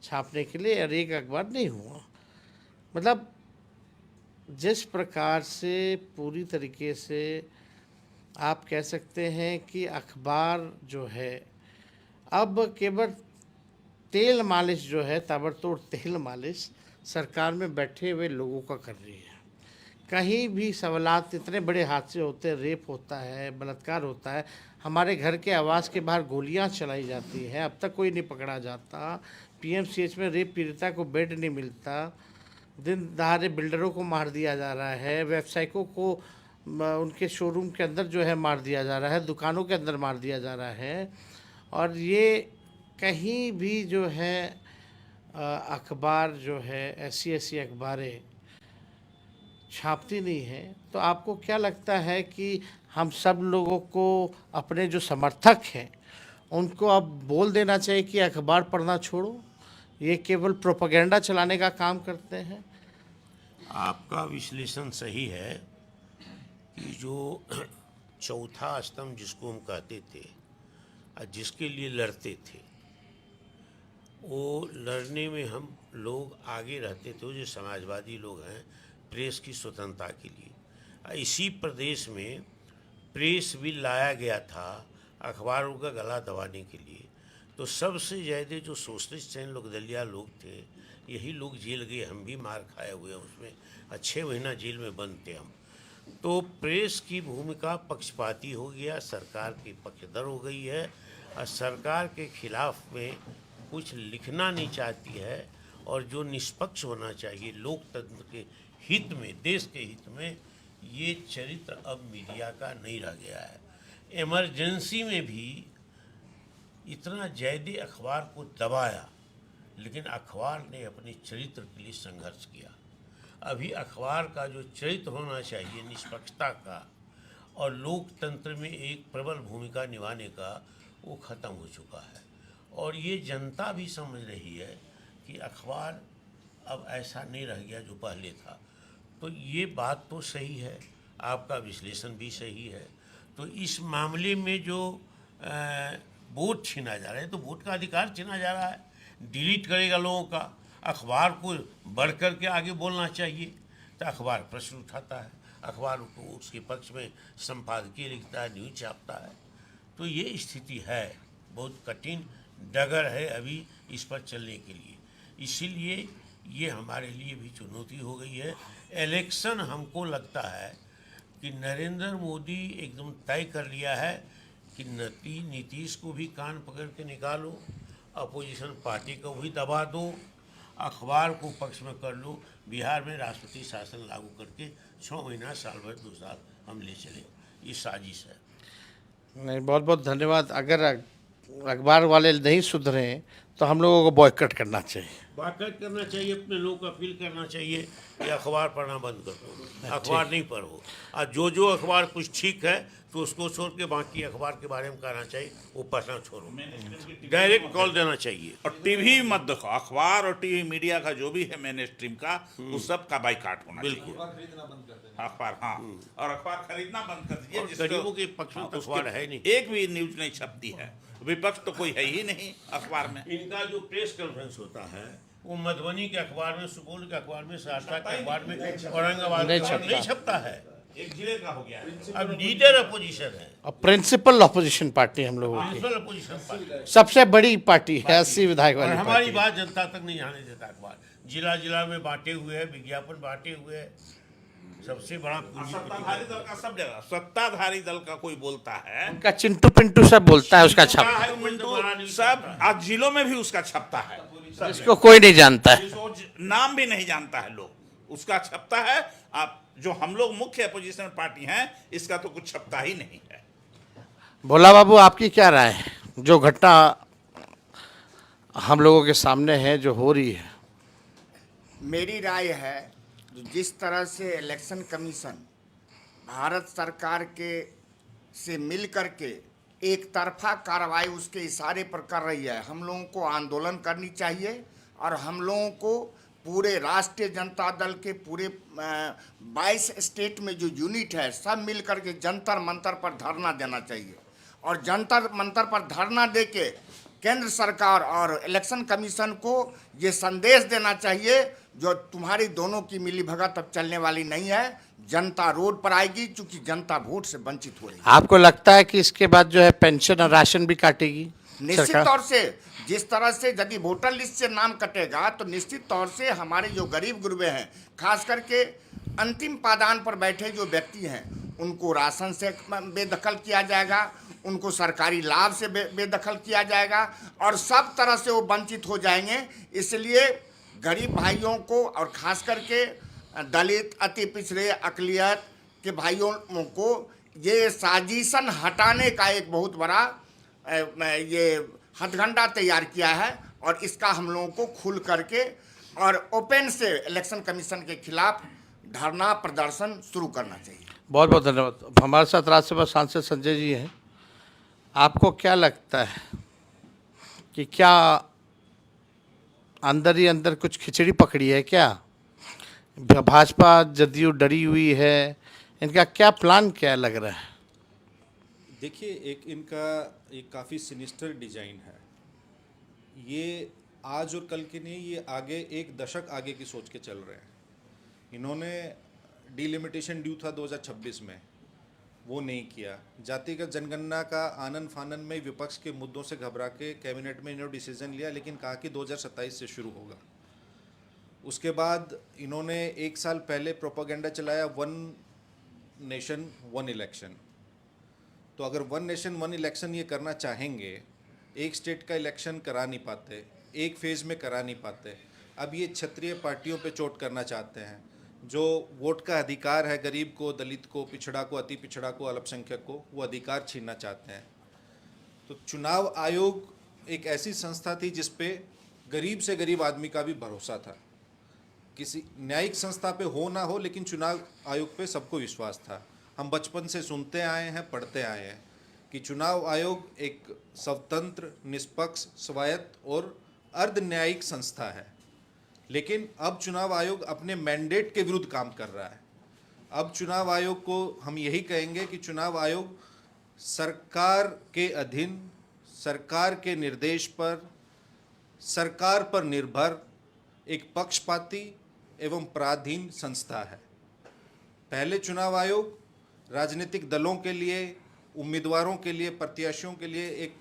छापने के लिए, और एक अखबार नहीं हुआ। मतलब जिस प्रकार से पूरी तरीके से आप कह सकते हैं कि अखबार जो है अब केवल तेल मालिश जो है, ताबड़तोड़ तेल मालिश सरकार में बैठे हुए लोगों का कर रही है। कहीं भी सवालात, इतने बड़े हादसे होते हैं, रेप होता है, बलात्कार होता है, हमारे घर के आवास के बाहर गोलियां चलाई जाती हैं, अब तक कोई नहीं पकड़ा जाता। पीएमसीएच में रेप पीड़िता को बेड नहीं मिलता, दिन दहाड़े बिल्डरों को मार दिया जा रहा है, व्यवसायिकों को उनके शोरूम के अंदर जो है मार दिया जा रहा है, दुकानों के अंदर मार दिया जा रहा है। और ये कहीं भी जो है अखबार जो है, ऐसी अखबारें छापती नहीं है। तो आपको क्या लगता है कि हम सब लोगों को, अपने जो समर्थक हैं उनको अब बोल देना चाहिए कि अखबार पढ़ना छोड़ो, ये केवल प्रोपेगेंडा चलाने का काम करते हैं? आपका विश्लेषण सही है कि जो चौथा स्तंभ जिसको हम कहते थे और जिसके लिए लड़ते थे, वो लड़ने में हम लोग आगे रहते थे, जो समाजवादी लोग हैं, प्रेस की स्वतंत्रता के लिए। इसी प्रदेश में प्रेस बिल लाया गया था अखबारों का गला दबाने के लिए। तो सबसे ज़्यादा जो सोशलिस्ट हैं, लोग दलिया लोग थे, यही लोग जेल गए। हम भी मार खाए हुए हैं उसमें, 6 महीना जेल में बंद थे हम। तो प्रेस की भूमिका पक्षपाती हो गया, सरकार की पक्षधर हो गई है, और सरकार के खिलाफ में कुछ लिखना नहीं चाहती है। और जो निष्पक्ष होना चाहिए लोकतंत्र के हित में, देश के हित में, ये चरित्र अब मीडिया का नहीं रह गया है। इमरजेंसी में भी इतना ज़्यादा अखबार को दबाया, लेकिन अखबार ने अपने चरित्र के लिए संघर्ष किया। अभी अखबार का जो चरित्र होना चाहिए निष्पक्षता का और लोकतंत्र में एक प्रबल भूमिका निभाने का, वो ख़त्म हो चुका है। और ये जनता भी समझ रही है कि अखबार अब ऐसा नहीं रह गया जो पहले था। तो ये बात तो सही है, आपका विश्लेषण भी सही है। तो इस मामले में जो वोट छीना जा रहा है, तो वोट का अधिकार छीना जा रहा है। डिलीट करेगा लोगों का, अखबार को बढ़ कर के आगे बोलना चाहिए, तो अखबार प्रश्न उठाता है, अखबार को उसके पक्ष में संपादकीय लिखता है, न्यूज छापता है। तो ये स्थिति है, बहुत कठिन डगर है अभी इस पर चलने के लिए। इसीलिए ये हमारे लिए भी चुनौती हो गई है। इलेक्शन हमको लगता है कि नरेंद्र मोदी एकदम तय कर लिया है कि नीतीश को भी कान पकड़ के निकालो, अपोजिशन पार्टी को भी दबा दो, अखबार को पक्ष में कर लो, बिहार में राष्ट्रपति शासन लागू करके 6 महीना, साल भर, 2 साल हम ले चले। ये साजिश है। नहीं, बहुत बहुत धन्यवाद। अगर अखबार वाले नहीं सुधरे तो हम लोगों को बॉयकॉट करना चाहिए। बॉयकॉट करना चाहिए, अपने लोगों को अपील करना चाहिए कि अखबार पढ़ना बंद कर दो, अखबार नहीं पढ़ो। और जो अखबार कुछ ठीक है तो उसको छोड़ के बाकी अखबार के बारे में कहना चाहिए, वो पढ़ना छोड़ो, डायरेक्ट कॉल देना चाहिए। और टीवी मत देखो, अखबार और टीवी मीडिया का जो भी है मेन स्ट्रीम का, उस सब का बाइकाट होना चाहिए। अखबार, हाँ, और अखबार खरीदना बंद कर दीजिए। जिसको गरीबों के पक्ष में तो अखबार है नहीं, एक भी न्यूज नहीं छपती है, विपक्ष तो कोई है ही नहीं अखबार में। इनका जो प्रेस कॉन्फ्रेंस होता है वो मधुबनी के अखबार में, सुपौल के अखबार में, सहरसा के अखबार में, औरंगाबाद के अखबार में नहीं छपता है। एक जिले का हो गया है। अब लीडर अपोजिशन है, और प्रिंसिपल अपोजिशन पार्टी हम लोगों की प्रिंसिपल अपोजिशन पार्टी, सबसे बड़ी पार्टी है, 80 विधायक और वाली हमारी पार्टी। बात जनता तक नहीं आने देता अखबार। जिला जिला में बांटे हुए है, विज्ञापन बांटे हुए है, सबसे बड़ा सत्ताधारी दल का सब जगह, सत्ताधारी दल का कोई बोलता है, उनका चिंटू पिंटू सब बोलता है, उसका छप सब आज जिलों में भी उसका छपता है, इसको कोई नहीं जानता है। जिसको नाम भी नहीं जानता है लोग, उसका छपता है। आप जो हम लोग मुख्य अपोजिशन पार्टी हैं, इसका तो कुछ छपता ही नहीं है। भोला बाबू, आपकी क्या राय है जो घटना हम लोगों के सामने है, जो हो रही है? मेरी राय है, जिस तरह से इलेक्शन कमीशन भारत सरकार के से मिल कर के एक तरफा कार्रवाई उसके इशारे पर कर रही है, हम लोगों को आंदोलन करनी चाहिए। और हम लोगों को पूरे राष्ट्रीय जनता दल के पूरे 22 स्टेट में जो यूनिट है, सब मिल कर के जंतर मंतर पर धरना देना चाहिए। और जंतर मंतर पर धरना दे के केंद्र सरकार और इलेक्शन कमीशन को ये संदेश देना चाहिए, जो तुम्हारी दोनों की मिलीभगत अब चलने वाली नहीं है, जनता रोड पर आएगी, क्योंकि जनता वोट से वंचित हो रही है। आपको लगता है कि इसके बाद जो है पेंशन और राशन भी काटेगी निश्चित सरकार? तौर से जिस तरह से यदि वोटर लिस्ट से नाम कटेगा, तो निश्चित तौर से हमारे जो गरीब गुरबे हैं, खास करके अंतिम पायदान पर बैठे जो व्यक्ति हैं, उनको राशन से बेदखल किया जाएगा, उनको सरकारी लाभ से बेदखल किया जाएगा, और सब तरह से वो वंचित हो जाएंगे। इसलिए गरीब भाइयों को और खास करके दलित, अति पिछड़े, अकलियत के भाइयों को ये साजिशन हटाने का एक बहुत बड़ा ये हथकंडा तैयार किया है, और इसका हम लोगों को खुल करके और ओपन से इलेक्शन कमीशन के खिलाफ धरना प्रदर्शन शुरू करना चाहिए। बहुत बहुत धन्यवाद। हमारे साथ राज्यसभा सांसद संजय जी हैं। आपको क्या लगता है कि क्या अंदर ही अंदर कुछ खिचड़ी पकड़ी है क्या? भाजपा जदयू डरी हुई है, इनका क्या प्लान क्या लग रहा है? देखिए, एक इनका एक काफ़ी सिनिस्टर डिजाइन है। ये आज और कल के नहीं, ये आगे 1 दशक आगे की सोच के चल रहे हैं। इन्होंने डिलिमिटेशन ड्यू था 2026 में, वो नहीं किया। जातिगत जनगणना का आनन फानन में विपक्ष के मुद्दों से घबरा के कैबिनेट में इन्होंने डिसीजन लिया, लेकिन कहा कि 2027 से शुरू होगा। उसके बाद इन्होंने 1 साल पहले प्रोपागेंडा चलाया 1 नेशन 1 इलेक्शन। तो अगर 1 नेशन 1 इलेक्शन ये करना चाहेंगे, एक स्टेट का इलेक्शन करा नहीं पाते, एक फेज़ में करा नहीं पाते। अब ये क्षत्रिय पार्टियों पे चोट करना चाहते हैं, जो वोट का अधिकार है गरीब को, दलित को, पिछड़ा को, अति पिछड़ा को, अल्पसंख्यक को, वो अधिकार छीनना चाहते हैं। तो चुनाव आयोग एक ऐसी संस्था थी जिस पे गरीब से गरीब आदमी का भी भरोसा था। किसी न्यायिक संस्था पे हो ना हो, लेकिन चुनाव आयोग पे सबको विश्वास था। हम बचपन से सुनते आए हैं, पढ़ते आए हैं कि चुनाव आयोग एक स्वतंत्र, निष्पक्ष, स्वायत्त और अर्ध न्यायिक संस्था है। लेकिन अब चुनाव आयोग अपने मैंडेट के विरुद्ध काम कर रहा है। अब चुनाव आयोग को हम यही कहेंगे कि चुनाव आयोग सरकार के अधीन, सरकार के निर्देश पर, सरकार पर निर्भर एक पक्षपाती एवं पराधीन संस्था है। पहले चुनाव आयोग राजनीतिक दलों के लिए, उम्मीदवारों के लिए, प्रत्याशियों के लिए एक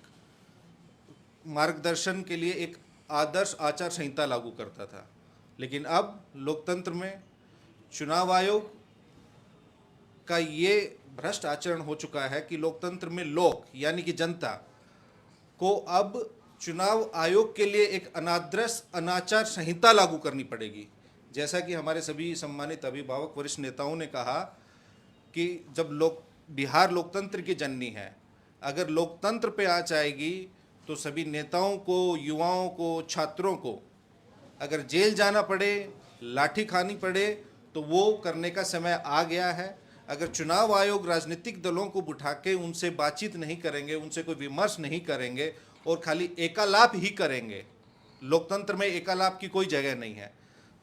मार्गदर्शन के लिए एक आदर्श आचार संहिता लागू करता था। लेकिन अब लोकतंत्र में चुनाव आयोग का ये भ्रष्ट आचरण हो चुका है कि लोकतंत्र में लोग यानी कि जनता को अब चुनाव आयोग के लिए एक अनादर्श अनाचार संहिता लागू करनी पड़ेगी। जैसा कि हमारे सभी सम्मानित अभिभावक वरिष्ठ नेताओं ने कहा कि जब बिहार लोकतंत्र की जननी है, अगर लोकतंत्र पे आँच आएगी तो सभी नेताओं को, युवाओं को, छात्रों को अगर जेल जाना पड़े, लाठी खानी पड़े, तो वो करने का समय आ गया है। अगर चुनाव आयोग राजनीतिक दलों को बिठा के उनसे बातचीत नहीं करेंगे, उनसे कोई विमर्श नहीं करेंगे और खाली एकालाप ही करेंगे, लोकतंत्र में एकालाप की कोई जगह नहीं है,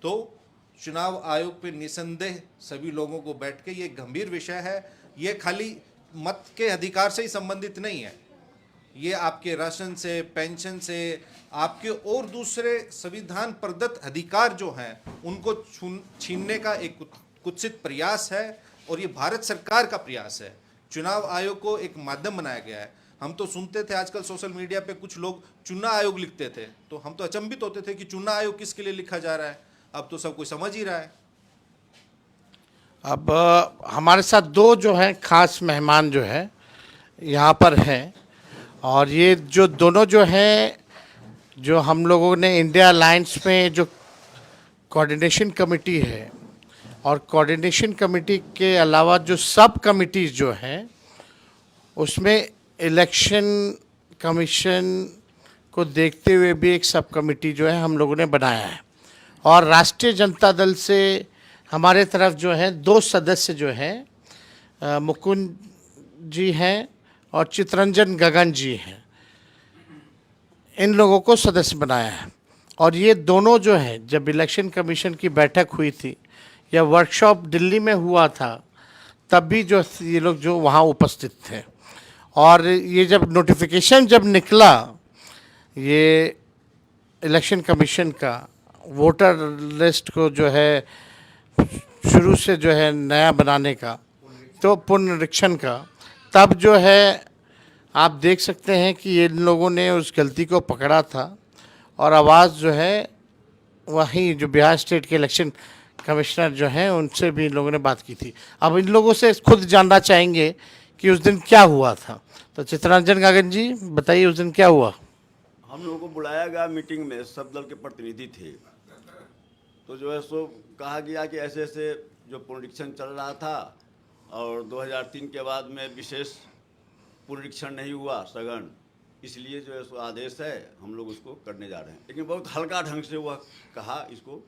तो चुनाव आयोग पे निसंदेह सभी लोगों को बैठ के, ये गंभीर विषय है। ये खाली मत के अधिकार से ही संबंधित नहीं है, ये आपके राशन से, पेंशन से, आपके और दूसरे संविधान प्रदत्त अधिकार जो हैं उनको छीनने का एक कुत्सित प्रयास है और ये भारत सरकार का प्रयास है। चुनाव आयोग को एक माध्यम बनाया गया है। हम तो सुनते थे आजकल सोशल मीडिया पे कुछ लोग चुनाव आयोग लिखते थे, तो हम तो अचंभित होते थे कि चुनाव आयोग किसके लिए लिखा जा रहा है। अब तो सब कोई समझ ही रहा है। अब हमारे साथ दो जो हैं खास मेहमान जो है यहाँ पर हैं, और ये जो दोनों जो हैं, जो हम लोगों ने इंडिया अलायंस में जो कोऑर्डिनेशन कमेटी है, और कोऑर्डिनेशन कमेटी के अलावा जो सब कमिटीज़ जो हैं उसमें इलेक्शन कमीशन को देखते हुए भी एक सब कमेटी जो है हम लोगों ने बनाया है। और राष्ट्रीय जनता दल से हमारे तरफ जो है 2 सदस्य जो हैं, मुकुंद जी हैं और चितरंजन गगन जी हैं, इन लोगों को सदस्य बनाया है। और ये दोनों जो हैं, जब इलेक्शन कमीशन की बैठक हुई थी या वर्कशॉप दिल्ली में हुआ था, तब भी जो ये लोग जो वहाँ उपस्थित थे। और ये जब नोटिफिकेशन जब निकला ये इलेक्शन कमीशन का, वोटर लिस्ट को जो है शुरू से जो है नया बनाने का, तो पुनरीक्षण का, तब जो है आप देख सकते हैं कि इन लोगों ने उस गलती को पकड़ा था और आवाज़ जो है वहीं जो बिहार स्टेट के इलेक्शन कमिश्नर जो हैं उनसे भी इन लोगों ने बात की थी। अब इन लोगों से खुद जानना चाहेंगे कि उस दिन क्या हुआ था। तो चितरंजन गगन जी बताइए, उस दिन क्या हुआ? हम लोगों को बुलाया गया मीटिंग में, सब दल के प्रतिनिधि थे। तो जो है सो कहा गया कि ऐसे ऐसे जो पुनरीक्षण चल रहा था और 2003 के बाद में विशेष पुनरीक्षण नहीं हुआ सघन, इसलिए जो है सो आदेश है, हम लोग उसको करने जा रहे हैं। लेकिन बहुत हल्का ढंग से वह कहा इसको,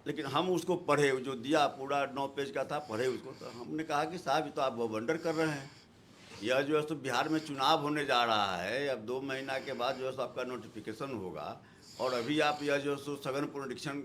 लेकिन हम उसको पढ़े, जो दिया पूरा 9 पेज का था, पढ़े उसको। तो हमने कहा कि साहब ये तो आप वंडर कर रहे हैं, यह जो है सो बिहार में चुनाव होने जा रहा है, अब 2 महीना के बाद जो है सो आपका नोटिफिकेशन होगा और अभी आप यह जो है सो सघन पुनरीक्षण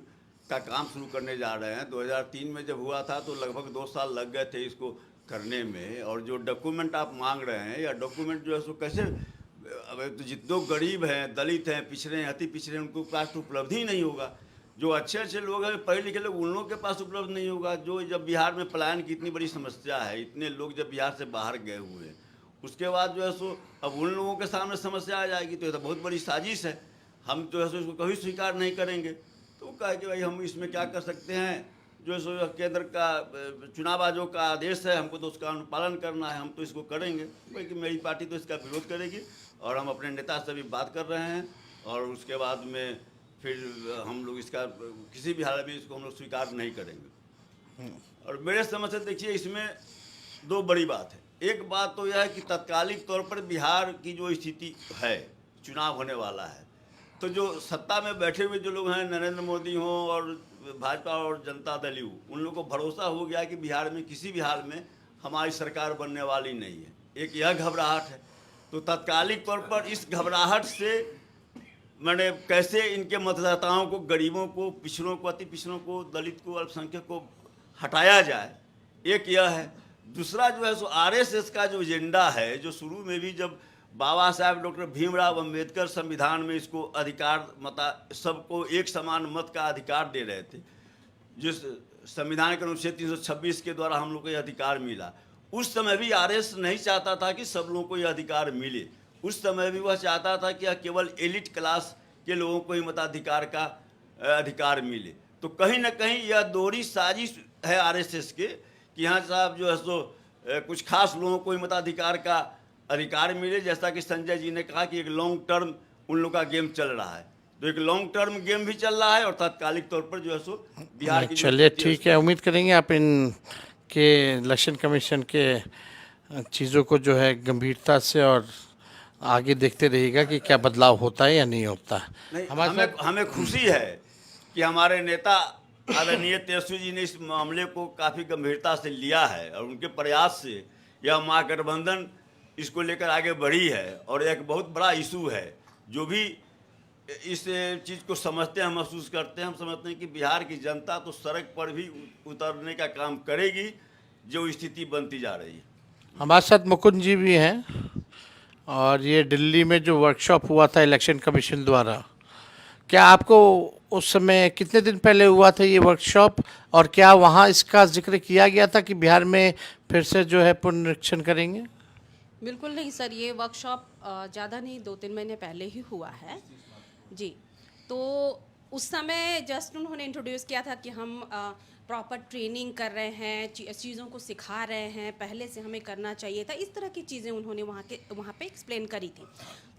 का काम शुरू करने जा रहे हैं। 2003 में जब हुआ था तो लगभग 2 साल लग गए थे इसको करने में, और जो डॉक्यूमेंट आप मांग रहे हैं या डॉक्यूमेंट जो है सो कैसे, अब तो जितने गरीब हैं, दलित हैं, पिछड़े हैं, अति पिछड़े हैं, उनको पास तो उपलब्ध ही नहीं होगा। जो अच्छे अच्छे लोग हैं, पढ़े लिखे लोग, उन लोगों के पास उपलब्ध नहीं होगा। जो जब बिहार में पलायन की इतनी बड़ी समस्या है, इतने लोग जब बिहार से बाहर गए हुए हैं, उसके बाद जो है सो अब उन लोगों के सामने समस्या आ जाएगी, तो ये तो बहुत बड़ी साजिश है। हम जो है सो इसको कभी स्वीकार नहीं करेंगे। तो कहा कि भाई हम इसमें क्या कर सकते हैं, जो है सो केंद्र का चुनाव आयोग का आदेश है, हमको तो उसका अनुपालन करना है, हम तो इसको करेंगे। क्योंकि मेरी पार्टी तो इसका विरोध करेगी और हम अपने नेता से भी बात कर रहे हैं, और उसके बाद में फिर हम लोग इसका किसी भी हालत में इसको हम लोग स्वीकार नहीं करेंगे। और मेरे समझ से देखिए, इसमें दो बड़ी बात है। एक बात तो यह है कि तत्कालिक तौर पर बिहार की जो स्थिति है, चुनाव होने वाला है, तो जो सत्ता में बैठे हुए जो लोग हैं, नरेंद्र मोदी हों और भाजपा और जनता दल हो, उन लोगों को भरोसा हो गया कि बिहार में किसी भी हाल में हमारी सरकार बनने वाली नहीं है। एक यह घबराहट है। तो तत्कालिक तौर पर इस घबराहट से मैंने कैसे इनके मतदाताओं को, गरीबों को, पिछड़ों को, अति पिछड़ों को, दलित को, अल्पसंख्यक को हटाया जाए, एक यह है। दूसरा जो है सो आरएसएस का जो एजेंडा है, जो शुरू में भी जब बाबा साहब डॉक्टर भीमराव अंबेडकर संविधान में इसको अधिकार सबको एक समान मत का अधिकार दे रहे थे, जिस संविधान के अनुच्छेद 326 के द्वारा हम लोग को यह अधिकार मिला, उस समय भी आरएसएस नहीं चाहता था कि सब लोगों को यह अधिकार मिले। उस समय भी वह चाहता था कि केवल एलिट क्लास के लोगों को ही मताधिकार का अधिकार मिले। तो कहीं ना कहीं यह दोहरी साजिश है आरएसएस के कि यहाँ साहब जो है सो कुछ खास लोगों को ही मताधिकार का अधिकार मिले। जैसा कि संजय जी ने कहा कि एक लॉन्ग टर्म उन लोगों का गेम चल रहा है, तो एक लॉन्ग टर्म गेम भी चल रहा है और तात्कालिक तौर पर जो है सो बिहार की, चलिए ठीक है, उम्मीद करेंगे आप इन के इलेक्शन कमीशन के चीज़ों को जो है गंभीरता से और आगे देखते रहिएगा कि क्या बदलाव होता है या नहीं होता है। हमें खुशी है कि हमारे नेता आदरणीय तेजस्वी जी ने इस मामले को काफ़ी गंभीरता से लिया है और उनके प्रयास से यह महागठबंधन इसको लेकर आगे बढ़ी है। और एक बहुत बड़ा इशू है, जो भी इस चीज़ को समझते हैं, महसूस करते हैं, हम समझते हैं कि बिहार की जनता तो सड़क पर भी उतरने का काम करेगी, जो स्थिति बनती जा रही है। हमारे साथ मुकुंद जी भी हैं, और ये दिल्ली में जो वर्कशॉप हुआ था इलेक्शन कमीशन द्वारा, क्या आपको उस समय कितने दिन पहले हुआ था ये वर्कशॉप, और क्या वहाँ इसका जिक्र किया गया था कि बिहार में फिर से जो है पुनरीक्षण करेंगे? बिल्कुल नहीं सर, ये वर्कशॉप ज़्यादा नहीं 2-3 महीने पहले ही हुआ है जी। तो उस समय जस्ट उन्होंने इंट्रोड्यूस किया था कि हम प्रॉपर ट्रेनिंग कर रहे हैं, चीज़ों को सिखा रहे हैं, पहले से हमें करना चाहिए था, इस तरह की चीज़ें उन्होंने वहाँ पे एक्सप्लेन करी थी।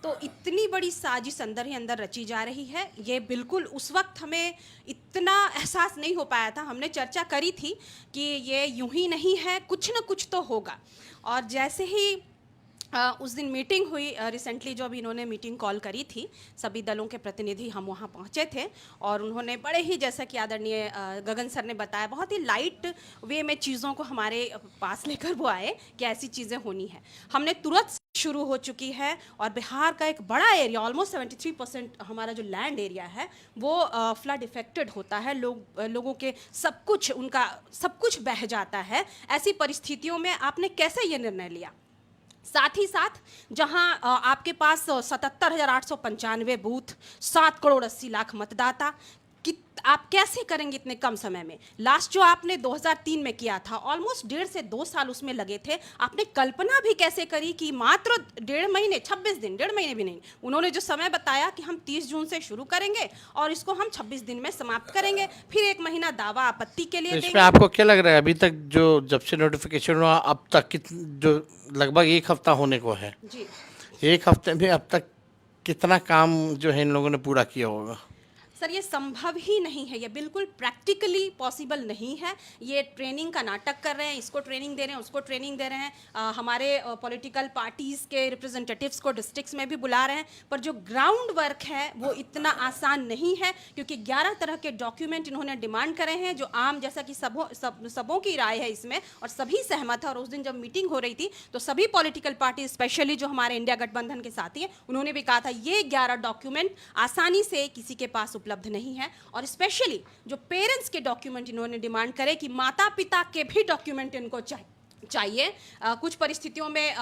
तो इतनी बड़ी साजिश अंदर ही अंदर रची जा रही है, ये बिल्कुल उस वक्त हमें इतना एहसास नहीं हो पाया था। हमने चर्चा करी थी कि ये यूं ही नहीं है, कुछ न कुछ तो होगा। और जैसे ही उस दिन मीटिंग हुई, रिसेंटली जो अभी इन्होंने मीटिंग कॉल करी थी, सभी दलों के प्रतिनिधि हम वहाँ पहुँचे थे, और उन्होंने बड़े ही, जैसा कि आदरणीय गगन सर ने बताया, बहुत ही लाइट वे में चीज़ों को हमारे पास लेकर वो आए कि ऐसी चीज़ें होनी है। हमने तुरंत शुरू हो चुकी है, और बिहार का एक बड़ा एरिया, ऑलमोस्ट 73% हमारा जो लैंड एरिया है वो फ्लड इफेक्टेड होता है। लोगों के सब कुछ बह जाता है। ऐसी परिस्थितियों में आपने कैसे ये निर्णय लिया? साथ ही साथ जहां आपके पास 77,895 बूथ, 7 करोड़ 80 लाख मतदाता, कि आप कैसे करेंगे इतने कम समय में? लास्ट जो आपने 2003 में किया था, ऑलमोस्ट 1.5 से 2 साल उसमें लगे थे। आपने कल्पना भी कैसे करी कि मात्र 1.5 महीने, 26 दिन, 1.5 महीने भी नहीं, उन्होंने जो समय बताया कि हम 30 जून से शुरू करेंगे और इसको हम 26 दिन में समाप्त करेंगे, फिर 1 महीना दावा आपत्ति के लिए देंगे। इसमें आपको क्या लग रहा है, अभी तक जो जब से नोटिफिकेशन हुआ अब तक जो लगभग 1 हफ्ता होने को है जी, 1 हफ्ते में अब तक कितना काम जो है इन लोगों ने पूरा किया होगा? सर ये संभव ही नहीं है, ये बिल्कुल प्रैक्टिकली पॉसिबल नहीं है। ये ट्रेनिंग का नाटक कर रहे हैं, इसको ट्रेनिंग दे रहे हैं, उसको ट्रेनिंग दे रहे हैं, हमारे पॉलिटिकल पार्टीज़ के रिप्रेजेंटेटिव्स को डिस्ट्रिक्ट्स में भी बुला रहे हैं, पर जो ग्राउंड वर्क है वो इतना आसान नहीं है, क्योंकि 11 तरह के डॉक्यूमेंट इन्होंने डिमांड करे हैं, जो आम, जैसा कि सबों की राय है इसमें, और सभी सहमत है। और उस दिन जब मीटिंग हो रही थी तो सभी पॉलिटिकल पार्टी, स्पेशली जो हमारे इंडिया गठबंधन के साथी हैं, उन्होंने भी कहा था ये 11 डॉक्यूमेंट आसानी से किसी के पास उपलब्ध नहीं है। और स्पेशली जो पेरेंट्स के डॉक्यूमेंट इन्होंने डिमांड करे कि माता पिता के भी डॉक्यूमेंट इनको चाहिए। कुछ परिस्थितियों में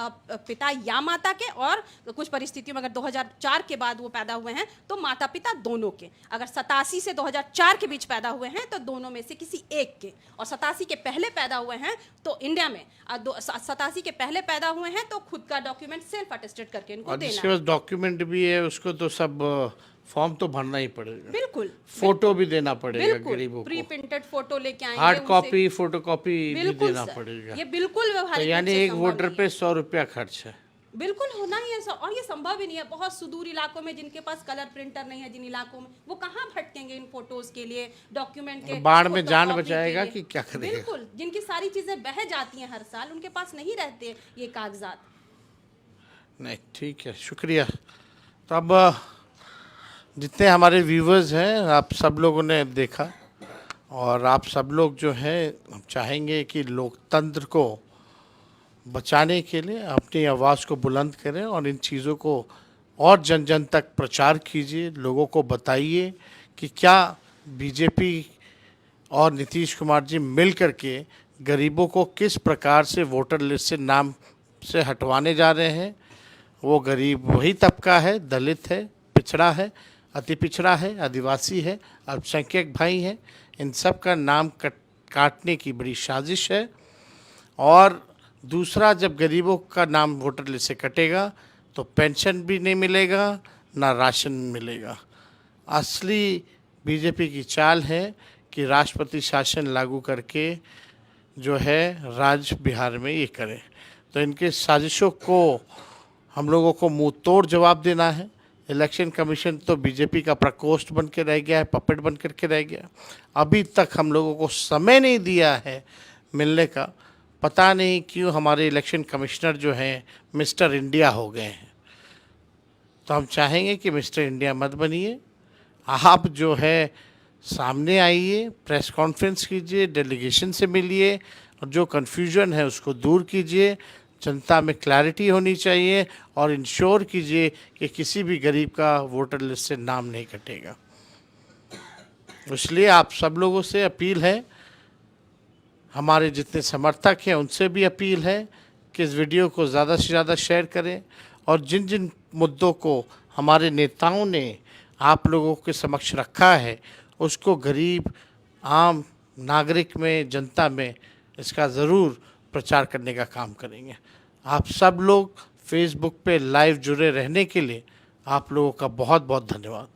पिता या माता के, और कुछ परिस्थितियों में अगर 2004 के बाद वो पैदा हुए हैं तो माता पिता दोनों के। अगर 87 से 2004 के बीच पैदा हुए हैं तो दोनों में से किसी एक के, और 87 के पहले पैदा हुए हैं तो इंडिया में 87 के पहले पैदा हुए हैं तो खुद का डॉक्यूमेंट सेल्फ अटेस्टेड करके इनको और देना जिसके है। पास डॉक्यूमेंट भी है उसको तो सब फॉर्म तो भरना ही पड़ेगा, बिल्कुल फोटो भी देना पड़ेगा बिल्कुल, गरीबों प्री को, प्रिंटेड फोटो लेके आएंगे, हार्ड उनसे- कॉपी फोटो कॉपी भी बिल्कुल देना सर, पड़ेगा। ये बिल्कुल तो व्यवहारिक यानी रूप से एक संभव वोटर नहीं पे है। 100 रुपया खर्च है। बिल्कुल होना ही है सर, और ये संभव ही नहीं है। बहुत सुदूर इलाकों में जिनके पास कलर प्रिंटर नहीं है, जिन इलाकों में, वो कहाँ भटकेंगे इन फोटोज के लिए, डॉक्यूमेंट के बाढ़ में जान photocopy बचाएगा के लिए। कि क्या करेगा? बिल्कुल, जिनकी सारी चीजें बह जाती हैं हर साल, उनके पास नहीं रहते ये कागजात। नहीं ठीक है, शुक्रिया। तो अब जितने हमारे व्यूवर्स हैं, आप सब लोगों ने देखा, और आप सब लोग जो हैं हम चाहेंगे कि लोकतंत्र को बचाने के लिए अपनी आवाज़ को बुलंद करें और इन चीज़ों को और जन जन तक प्रचार कीजिए, लोगों को बताइए कि क्या बीजेपी और नीतीश कुमार जी मिल करके गरीबों को किस प्रकार से वोटर लिस्ट से नाम से हटवाने जा रहे हैं। वो गरीब वही तबका है, दलित है, पिछड़ा है, अति पिछड़ा है, आदिवासी है, अल्पसंख्यक भाई हैं, इन सब का नाम काटने की बड़ी साजिश है। और दूसरा, जब गरीबों का नाम वोटर लिस्ट से कटेगा तो पेंशन भी नहीं मिलेगा, ना राशन मिलेगा। असली बीजेपी की चाल है कि राष्ट्रपति शासन लागू करके जो है राज्य बिहार में ये करें। तो इनके साजिशों को हम लोगों को मुंह तोड़ जवाब देना है। इलेक्शन कमीशन तो बीजेपी का प्रकोष्ठ बन के रह गया है, पपेट बन करके रह गया। अभी तक हम लोगों को समय नहीं दिया है मिलने का। पता नहीं क्यों हमारे इलेक्शन कमिश्नर जो हैं मिस्टर इंडिया हो गए हैं। तो हम चाहेंगे कि मिस्टर इंडिया मत बनिए, आप जो है सामने आइए, प्रेस कॉन्फ्रेंस कीजिए, डेलीगेशन से मिलिए, और जो कन्फ्यूजन है उसको दूर कीजिए। जनता में क्लैरिटी होनी चाहिए और इंश्योर कीजिए कि किसी भी गरीब का वोटर लिस्ट से नाम नहीं कटेगा। इसलिए आप सब लोगों से अपील है, हमारे जितने समर्थक हैं उनसे भी अपील है कि इस वीडियो को ज़्यादा से ज़्यादा शेयर करें, और जिन जिन मुद्दों को हमारे नेताओं ने आप लोगों के समक्ष रखा है उसको गरीब आम नागरिक में, जनता में इसका ज़रूर प्रचार करने का काम करेंगे। आप सब लोग फेसबुक पे लाइव जुड़े रहने के लिए आप लोगों का बहुत बहुत धन्यवाद।